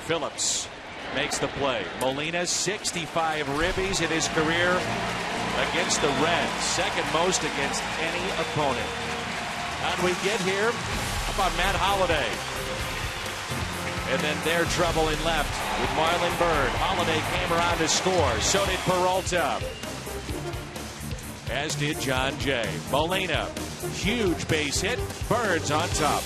Phillips makes the play. Molina 65 ribbies in his career against the Reds, second most against any opponent. How'd we get here? How about Matt Holliday? And then their trouble in left with Marlon Byrd. Holliday came around to score. So did Peralta. As did John Jay. Molina, huge base hit. Bird's on top.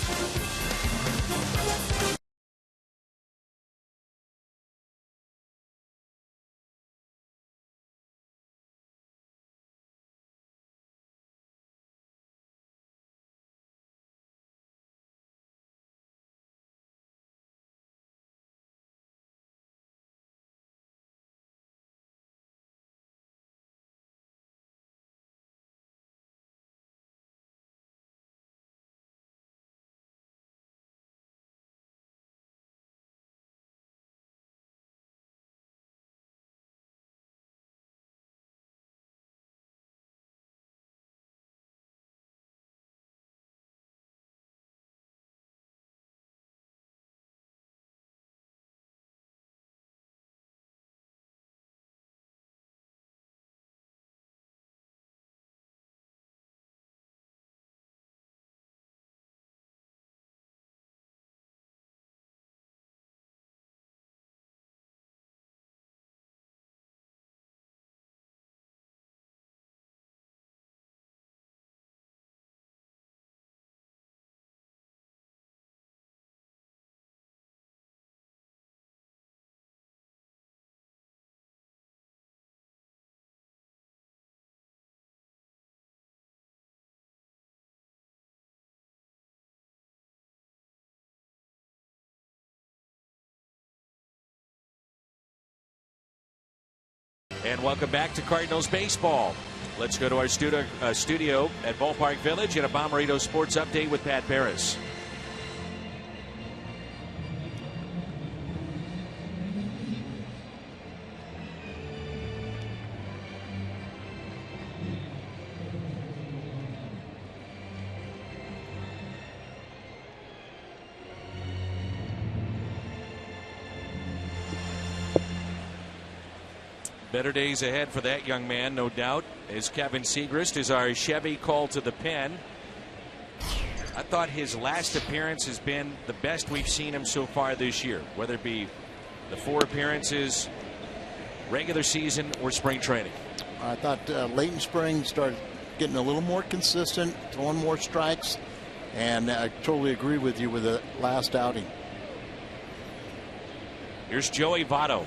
And welcome back to Cardinals baseball. Let's go to our studio at Ballpark Village and a Bomberito Sports Update with Pat Barris. Better days ahead for that young man, no doubt, as Kevin Segrist is our Chevy call to the pen. I thought his last appearance has been the best we've seen him so far this year, whether it be the 4 appearances, regular season, or spring training. I thought late in spring started getting a little more consistent, throwing more strikes, and I totally agree with you with the last outing. Here's Joey Votto.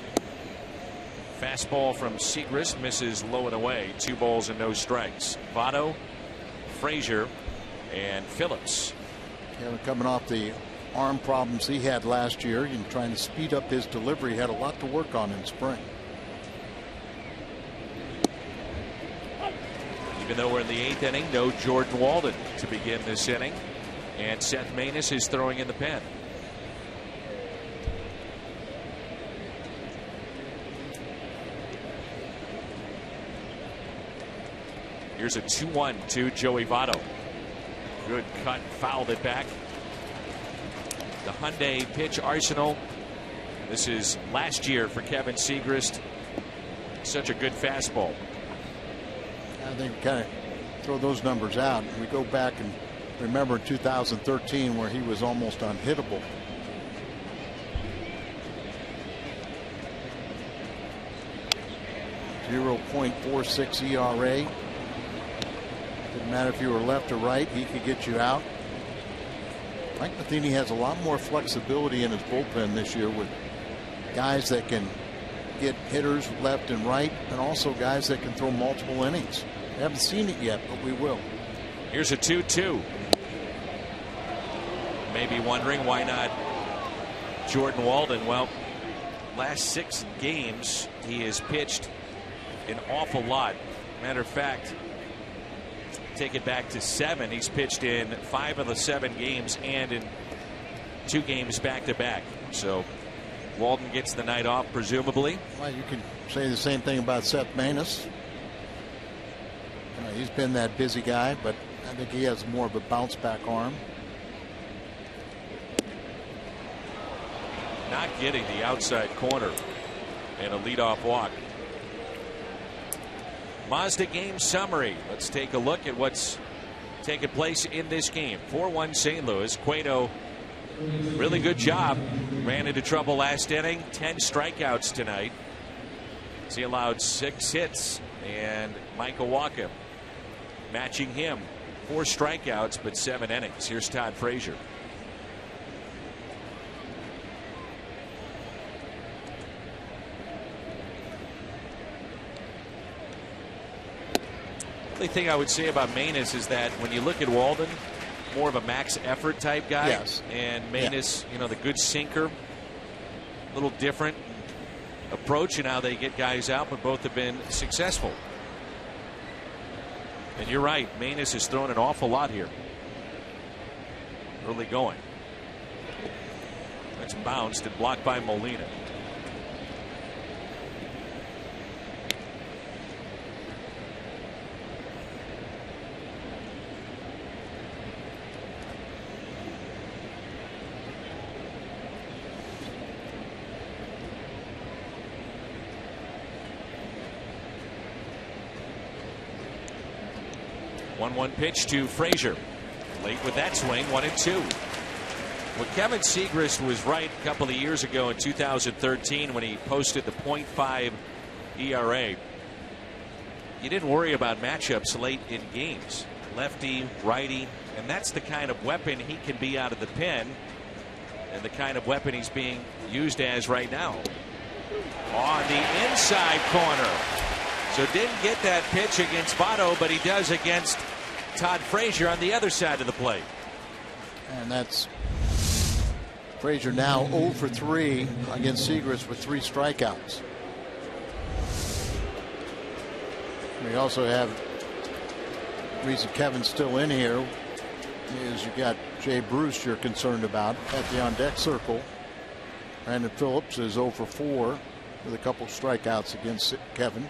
Fastball from Segrist misses low and away. 2 balls and no strikes. Votto, Frazier, and Phillips. Kevin coming off the arm problems he had last year and trying to speed up his delivery. He had a lot to work on in spring. Even though we're in the 8th inning, no Jordan Walden to begin this inning. And Seth Maness is throwing in the pen. Here's a 2-1 to Joey Votto. Good cut, fouled it back. The Hyundai pitch arsenal. This is last year for Kevin Segrist. Such a good fastball. I think we kind of throw those numbers out. We go back and remember 2013 where he was almost unhittable. .46 ERA. Didn't matter if you were left or right, he could get you out. Mike Matheny has a lot more flexibility in his bullpen this year with guys that can get hitters left and right, and also guys that can throw multiple innings. We haven't seen it yet, but we will. Here's a 2-2. Maybe wondering why not Jordan Walden. Well, last 6 games he has pitched an awful lot. Matter of fact, take it back to 7. He's pitched in 5 of the 7 games and in 2 games back to back. So Walden gets the night off, presumably. Well, you can say the same thing about Seth Maness. He's been that busy guy, but I think he has more of a bounce back arm. Not getting the outside corner and a leadoff walk. Mazda game summary. Let's take a look at what's taken place in this game. 4-1 St. Louis. Cueto, really good job. Ran into trouble last inning. 10 strikeouts tonight. He allowed 6 hits, and Michael Wacha matching him. 4 strikeouts, but 7 innings. Here's Todd Frazier. The only thing I would say about Maness is that when you look at Walden, more of a max effort type guy. Yes. And Maness, you know, the good sinker. A little different approach in how they get guys out, but both have been successful. And you're right, Maness has thrown an awful lot here. Early going. That's bounced and blocked by Molina. One pitch to Frazier. Late with that swing, 1-2. Well, Kevin Segrist was right a couple of years ago in 2013 when he posted the .5 ERA. You didn't worry about matchups late in games. Lefty, righty, and that's the kind of weapon he can be out of the pen, and the kind of weapon he's being used as right now. On the inside corner. So didn't get that pitch against Votto, but he does against Todd Frazier on the other side of the plate. And that's Frazier now 0 for 3 against Segrist with 3 strikeouts. We also have, the reason Kevin's still in here is you got Jay Bruce you're concerned about at the on deck circle. Brandon Phillips is 0 for 4 with a couple strikeouts against Kevin.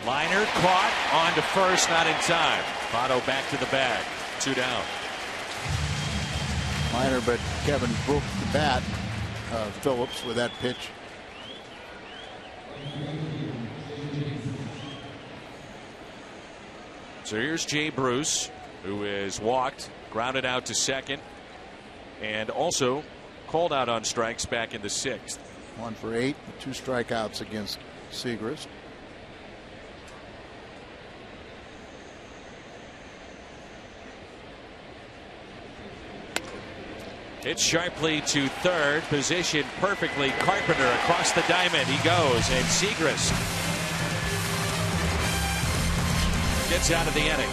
Liner caught on to first, not in time. Votto back to the bag. 2 down. Liner, but Kevin broke the bat Phillips with that pitch. So here's Jay Bruce, who is walked, grounded out to second, and also called out on strikes back in the 6th. 1 for 8, 2 strikeouts against Segrist. Hits sharply to third, positioned perfectly. Carpenter across the diamond. He goes, and Segrist gets out of the inning.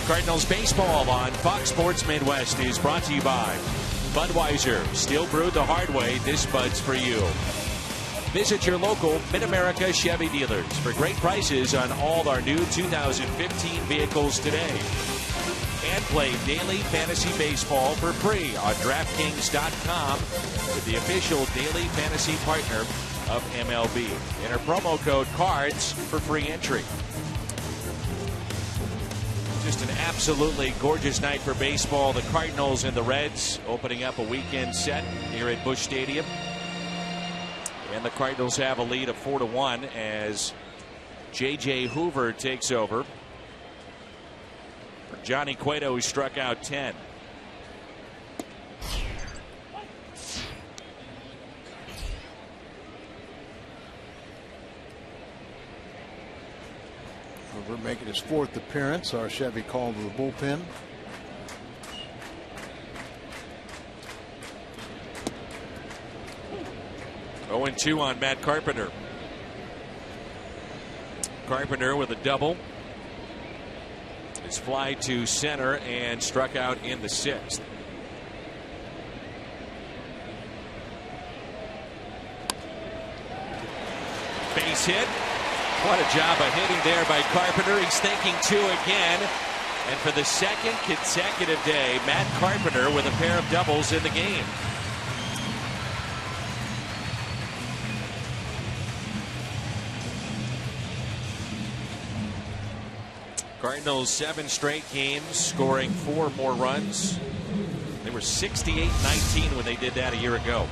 Cardinals baseball on Fox Sports Midwest is brought to you by Budweiser. Still brewed the hard way. This Bud's for you. Visit your local Mid-America Chevy dealers for great prices on all our new 2015 vehicles today. And play daily fantasy baseball for free on DraftKings.com with the official daily fantasy partner of MLB. Enter promo code CARDS for free entry. Just an absolutely gorgeous night for baseball. The Cardinals and the Reds opening up a weekend set here at Busch Stadium. And the Cardinals have a lead of 4-1 as J.J. Hoover takes over for Johnny Cueto, who struck out 10. Hoover making his 4th appearance. Our Chevy called to the bullpen. Oh, 0-2 on Matt Carpenter. Carpenter with a double. His fly to center and struck out in the 6th. Base hit. What a job of hitting there by Carpenter. He's thinking 2 again. And for the 2nd consecutive day, Matt Carpenter with a pair of doubles in the game. Cardinals 7 straight games, scoring 4 more runs. They were 68-19 when they did that a year ago.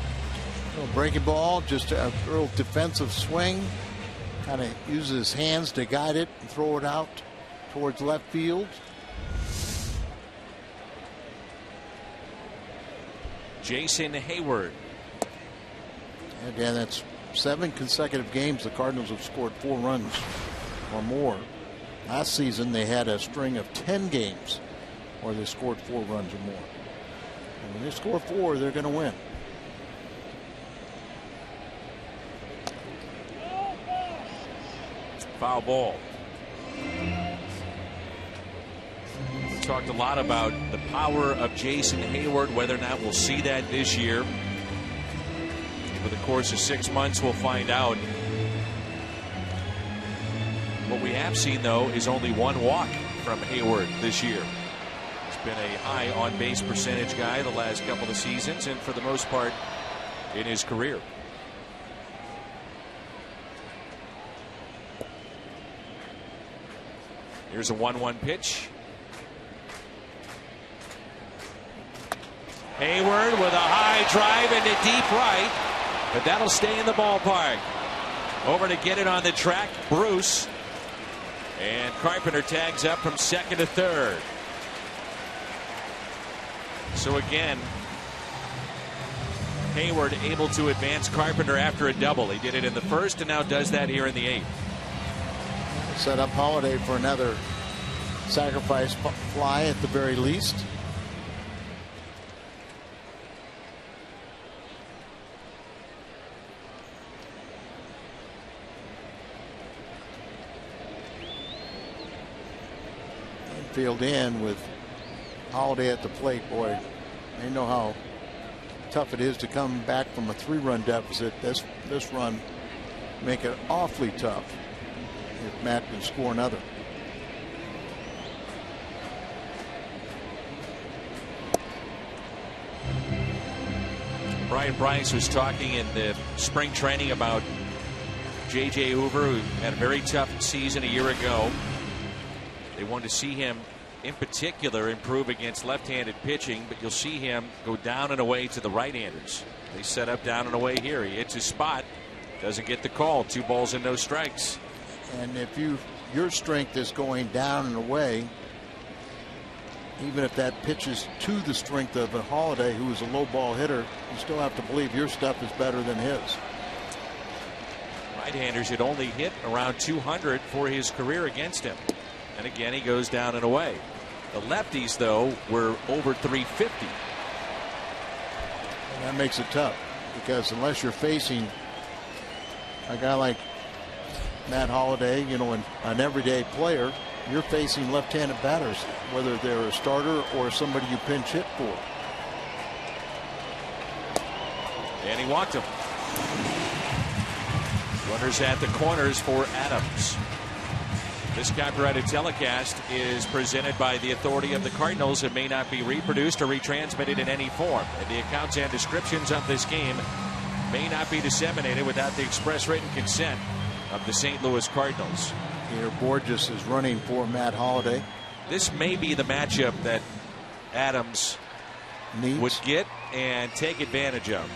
Breaking ball, just a real defensive swing. Kind of uses his hands to guide it and throw it out towards left field. Jason Hayward. And Dan, that's 7 consecutive games the Cardinals have scored 4 runs or more. Last season they had a string of 10 games where they scored 4 runs or more. And when they score 4, they're going to win. Foul ball. We talked a lot about the power of Jason Hayward, whether or not we'll see that this year. Over the course of 6 months, we'll find out. What we have seen, though, is only one walk from Hayward this year. He's been a high on-base percentage guy the last couple of seasons, and for the most part in his career. Here's a 1-1 pitch. Hayward with a high drive into deep right, but that'll stay in the ballpark. Over to get it on the track, Bruce. And Carpenter tags up from second to third. So again, Hayward able to advance Carpenter after a double. He did it in the first and now does that here in the 8th. Set up Holiday for another sacrifice fly at the very least. Field in with Holiday at the plate. Boy, they know how tough it is to come back from a 3-run deficit. This run make it awfully tough if Matt can score another. Brian Bryce was talking in the spring training about J.J. Hoover, who had a very tough season a year ago. They wanted to see him in particular improve against left-handed pitching, but you'll see him go down and away to the right-handers. They set up down and away here. He hits his spot, doesn't get the call. 2 balls and no strikes. And if your strength is going down and away, even if that pitches to the strength of a Holiday, who is a low ball hitter, you still have to believe your stuff is better than his. Right-handers had only hit around 200 for his career against him. And again, he goes down and away. The lefties, though, were over 350. And that makes it tough, because unless you're facing a guy like Matt Holiday, you know, an everyday player, you're facing left-handed batters, whether they're a starter or somebody you pinch hit for. And he walked him. Runners at the corners for Adams. This copyrighted telecast is presented by the authority of the Cardinals and may not be reproduced or retransmitted in any form. And the accounts and descriptions of this game may not be disseminated without the express written consent of the St. Louis Cardinals. Here, Borges is running for Matt Holiday. This may be the matchup that Adams would get and take advantage of,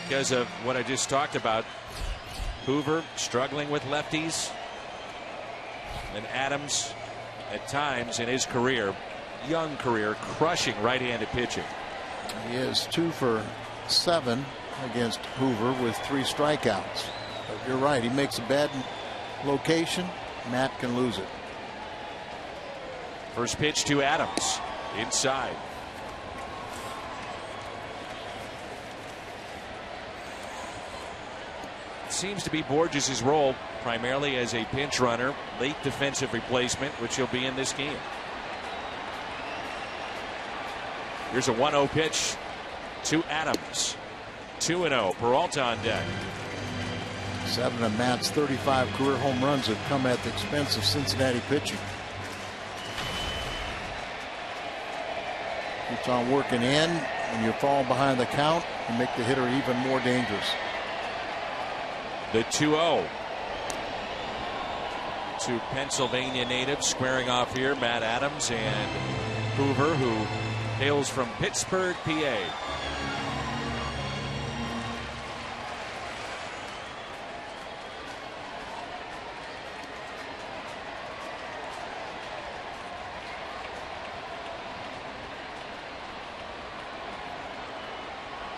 because of what I just talked about. Hoover struggling with lefties, and Adams at times in his career, young career, crushing right-handed pitching. He is 2 for 7 against Hoover with 3 strikeouts. But you're right, he makes a bad location, Matt can lose it. First pitch to Adams, inside. It seems to be Borges' role primarily as a pinch runner, late defensive replacement, which he'll be in this game. Here's a 1-0 pitch to Adams. 2-0. Peralta on deck. 7 of Matt's 35 career home runs have come at the expense of Cincinnati pitching. Keeps on working in. When you fall behind the count, you make the hitter even more dangerous. The 2-0 to Pennsylvania native squaring off here, Matt Adams and Hoover, who hails from Pittsburgh, PA.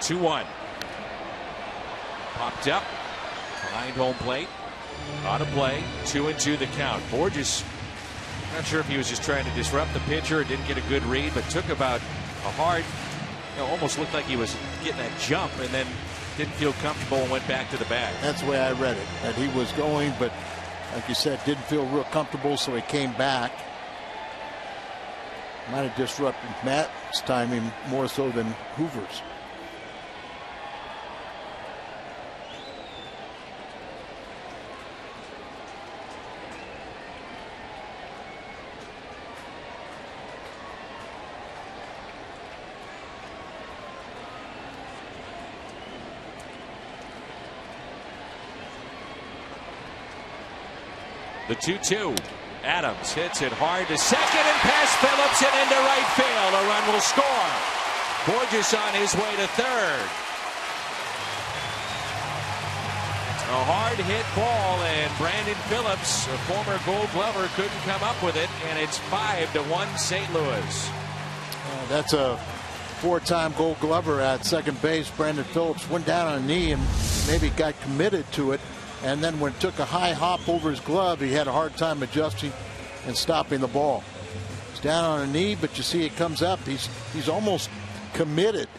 Two-1. Popped up behind home plate. On a play, 2-2 the count. Borges, not sure if he was just trying to disrupt the pitcher or didn't get a good read, but took about a hard, almost looked like he was getting that jump and then didn't feel comfortable and went back to the bag. That's the way I read it, that he was going, but like you said, didn't feel real comfortable, so he came back. Might have disrupted Matt's timing more so than Hoover's. The 2-2. Adams hits it hard to second and past Phillips and into right field. A run will score. Borges on his way to third. A hard hit ball, and Brandon Phillips, a former Gold Glover, couldn't come up with it, and it's 5-1 St. Louis. That's a four-time Gold Glover at second base. Brandon Phillips went down on a knee and maybe got committed to it. And then when it took a high hop over his glove, he had a hard time adjusting and stopping the ball. He's down on a knee, but you see it comes up. He's almost committed,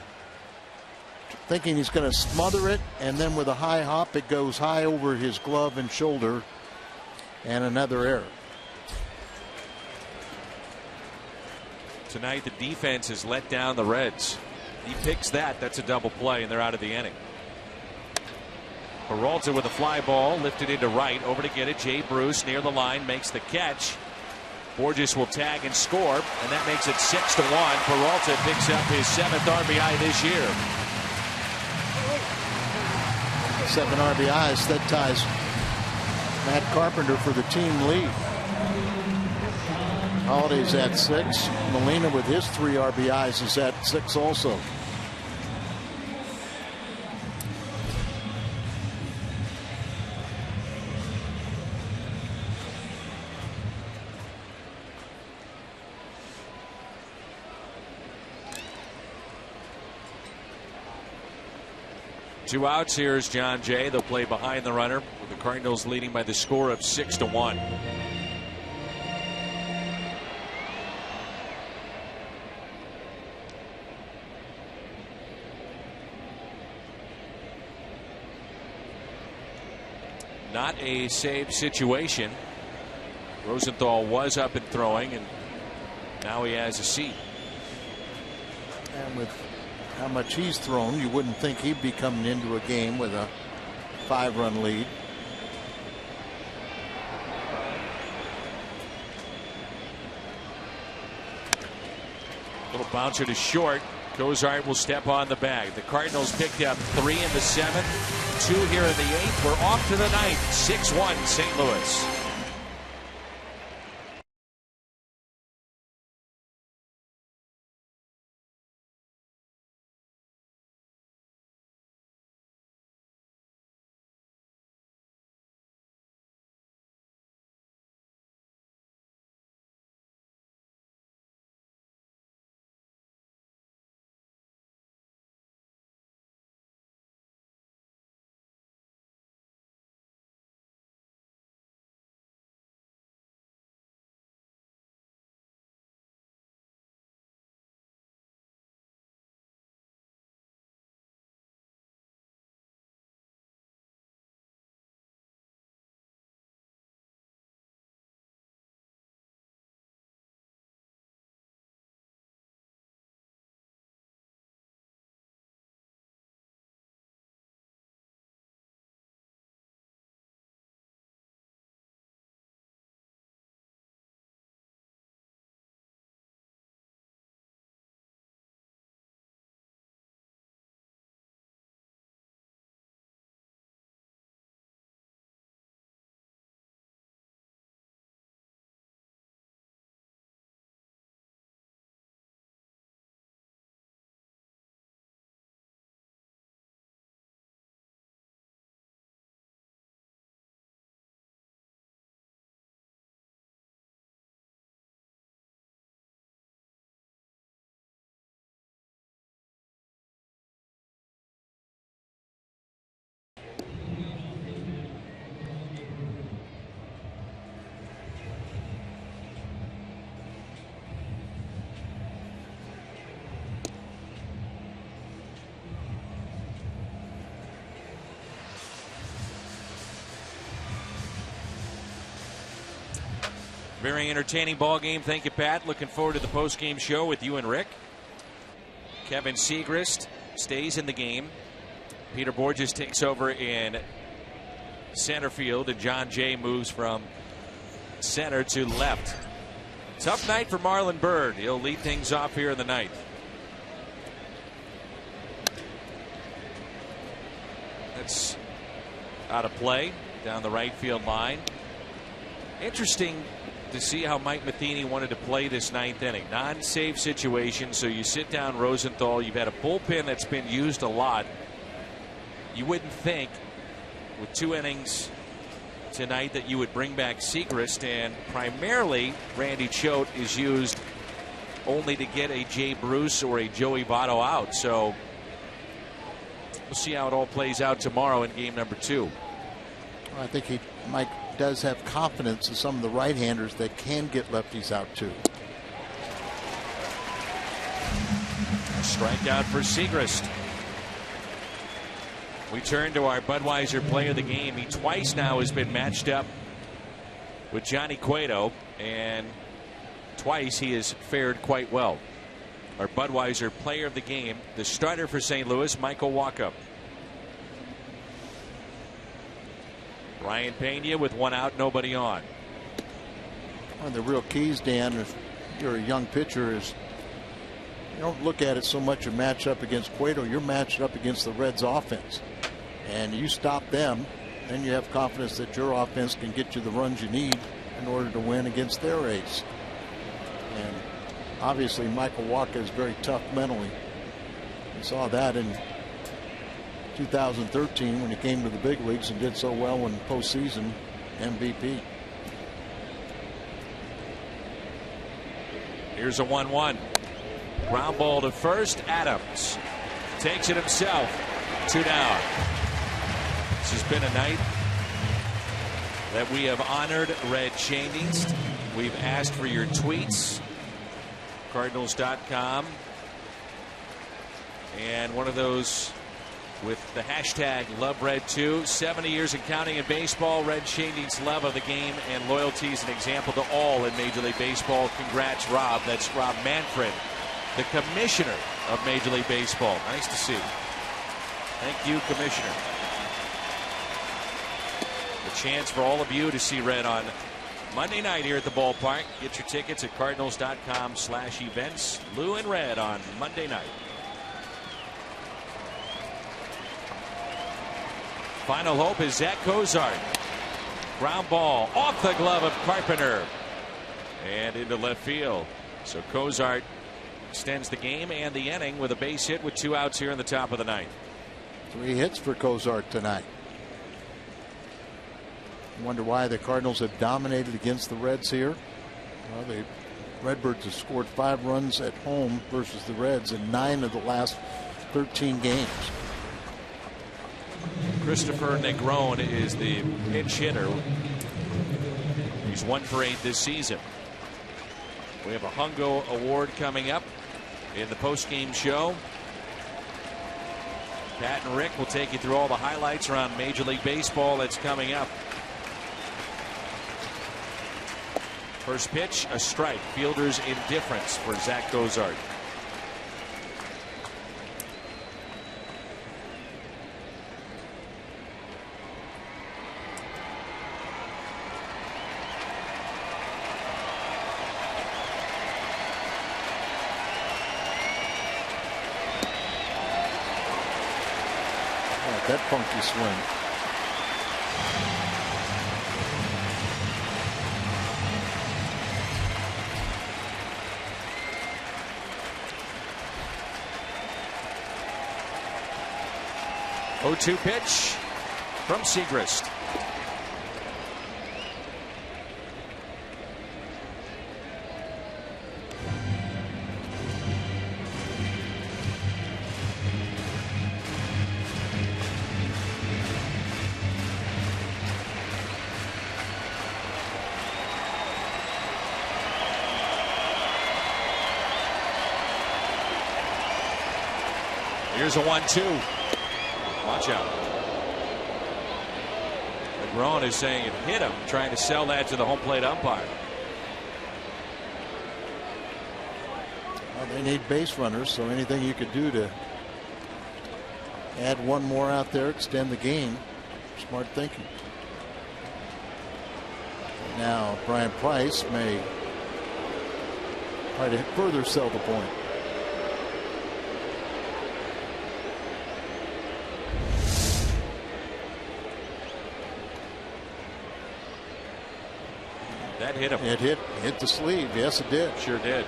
thinking he's going to smother it. And then with a high hop, it goes high over his glove and shoulder. And another error. Tonight, the defense has let down the Reds. He picks that. That's a double play, and they're out of the inning. Peralta with a fly ball, lifted into right, over to get it. Jay Bruce near the line, makes the catch. Borges will tag and score, and that makes it 6-1. Peralta picks up his 7th RBI this year. 7 RBIs, that ties Matt Carpenter for the team lead. Holiday's at 6. Molina with his 3 RBIs is at 6 also. Two outs. Here's John Jay. They'll play behind the runner, with the Cardinals leading by the score of 6-1. Not a save situation. Rosenthal was up and throwing, and now he has a seat. And with how much he's thrown, you wouldn't think he'd be coming into a game with a 5-run lead. Little bouncer to short. Cozart will step on the bag. The Cardinals picked up 3 in the 7th, 2 here in the 8th. We're off to the 9th. 6-1 St. Louis. Very entertaining ball game. Thank you, Pat. Looking forward to the post-game show with you and Rick. Kevin Segrist stays in the game. Peter Borges takes over in center field, and John Jay moves from center to left. Tough night for Marlon Byrd. He'll lead things off here in the ninth. That's out of play down the right field line. Interesting to see how Mike Matheny wanted to play this ninth inning. Non-save situation, so you sit down Rosenthal. You've had a bullpen that's been used a lot. You wouldn't think with 2 innings tonight that you would bring back Segrist, and primarily Randy Choate is used only to get a Jay Bruce or a Joey Votto out. So we'll see how it all plays out tomorrow in game number 2. I think Mike does have confidence in some of the right-handers that can get lefties out too. Strikeout for Segrist. We turn to our Budweiser player of the game. He twice now has been matched up with Johnny Cueto, and twice he has fared quite well. Our Budweiser player of the game, the starter for St. Louis, Michael Walkup. Ryan Pena with 1 out, nobody on. One of the real keys, Dan, if you're a young pitcher, is you don't look at it so much a matchup against Cueto. You're matched up against the Reds offense, and you stop them, then you have confidence that your offense can get you the runs you need in order to win against their ace. And obviously Michael Wacha is very tough mentally. We saw that in 2013 when he came to the big leagues and did so well in postseason MVP. Here's a 1-1. Ground ball to first. Adams takes it himself. 2 down. This has been a night that we have honored Red Shandies. We've asked for your tweets. Cardinals.com. And one of those with the hashtag LoveRed2. 70 years and counting in baseball. Red Shandies' love of the game and loyalty is an example to all in Major League Baseball. Congrats, Rob. That's Rob Manfred, the commissioner of Major League Baseball. Nice to see. Thank you, Commissioner. The chance for all of you to see Red on Monday night here at the ballpark. Get your tickets at Cardinals.com/events. Lou and Red on Monday night. Final hope is Zach Cozart. Ground ball off the glove of Carpenter and into left field. So Cozart extends the game and the inning with a base hit with 2 outs here in the top of the ninth. 3 hits for Cozart tonight. I wonder why the Cardinals have dominated against the Reds here. Well, the Redbirds have scored 5 runs at home versus the Reds in 9 of the last 13 games. Christopher Negron is the pinch hitter. He's 1 for 8 this season. We have a Hungo Award coming up in the post-game show. Pat and Rick will take you through all the highlights around Major League Baseball that's coming up. First pitch, a strike. Fielder's indifference for Zach Cozart. That funky swing. Oh-2 pitch from Segrist. Here's a 1-2. Watch out. Negron is saying it hit him, trying to sell that to the home plate umpire. Well, they need base runners, so anything you could do to add one more out there, extend the game. Smart thinking. Now Brian Price may try to further sell the point. That hit him. It hit the sleeve. Yes, it did. Sure did.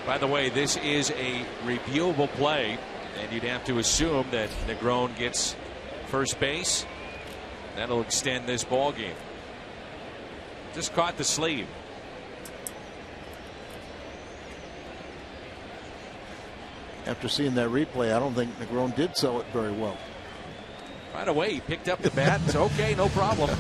By the way, this is a reviewable play, and you'd have to assume that Negron gets first base. That'll extend this ball game. Just caught the sleeve. After seeing that replay, I don't think Negron did sell it very well. Right away, he picked up the bat. It's okay, no problem.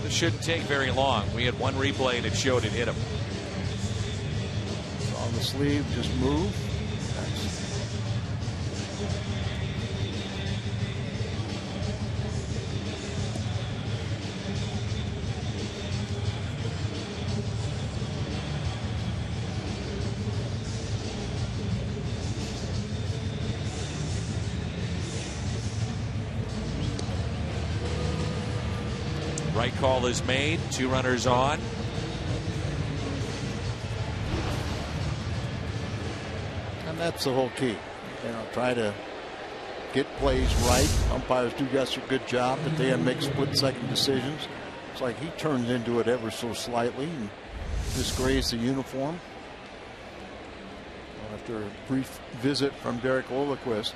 Shouldn't take very long. We had one replay that showed it hit him. Saw the sleeve just move. Right call is made. 2 runners on. And that's the whole key. Try to get plays right. Umpires do a good job, but they make split-second decisions. It's like he turns into it ever so slightly and just grazed the uniform. After a brief visit from Derek Lilliquist.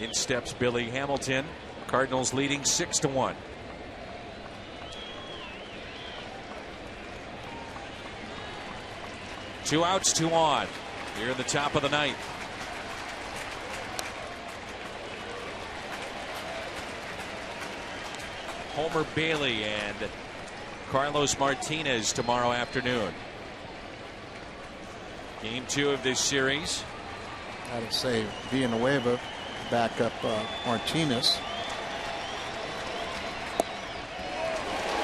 In steps Billy Hamilton. Cardinals leading 6-1. Two outs, 2 on. Here in the top of the 9th. Homer Bailey and Carlos Martinez tomorrow afternoon. Game 2 of this series. I'd say Villanueva back up Martinez.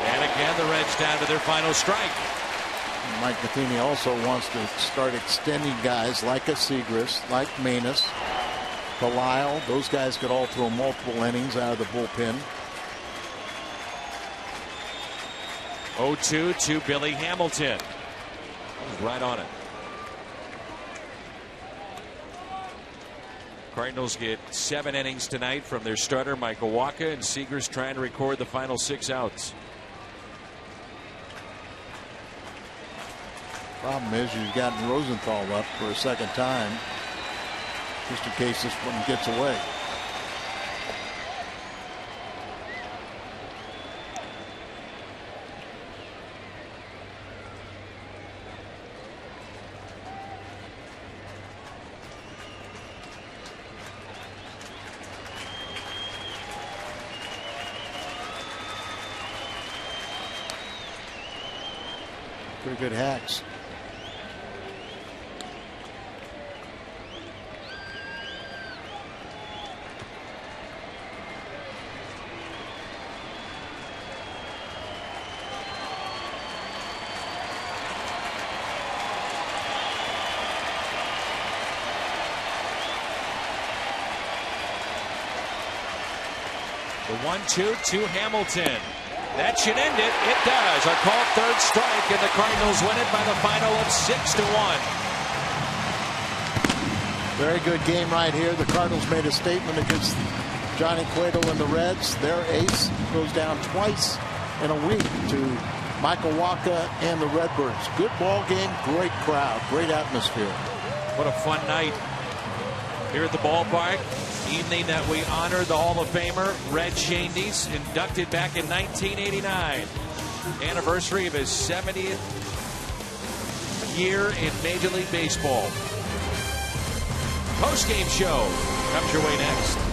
And again the Reds down to their final strike. And Mike Matheny also wants to start extending guys like a Segrist, like Manus, Belisle. Those guys could all throw multiple innings out of the bullpen. 0-2 to Billy Hamilton. He was right on it. Cardinals get 7 innings tonight from their starter Michael Wacha, and Seager's trying to record the final 6 outs. Problem is you've gotten Rosenthal up for a second time, just in case this one gets away. Pretty good hacks. The 1-2 to Hamilton. That should end it. It does. A called third strike, and the Cardinals win it by the final of 6-1. Very good game right here. The Cardinals made a statement against Johnny Cueto and the Reds. Their ace goes down twice in a week to Michael Wacha and the Redbirds. Good ball game, great crowd, great atmosphere. What a fun night here at the ballpark. Evening that we honored the Hall of Famer Red Shandies, inducted back in 1989. Anniversary of his 70th year in Major League Baseball. Post-game show comes your way next.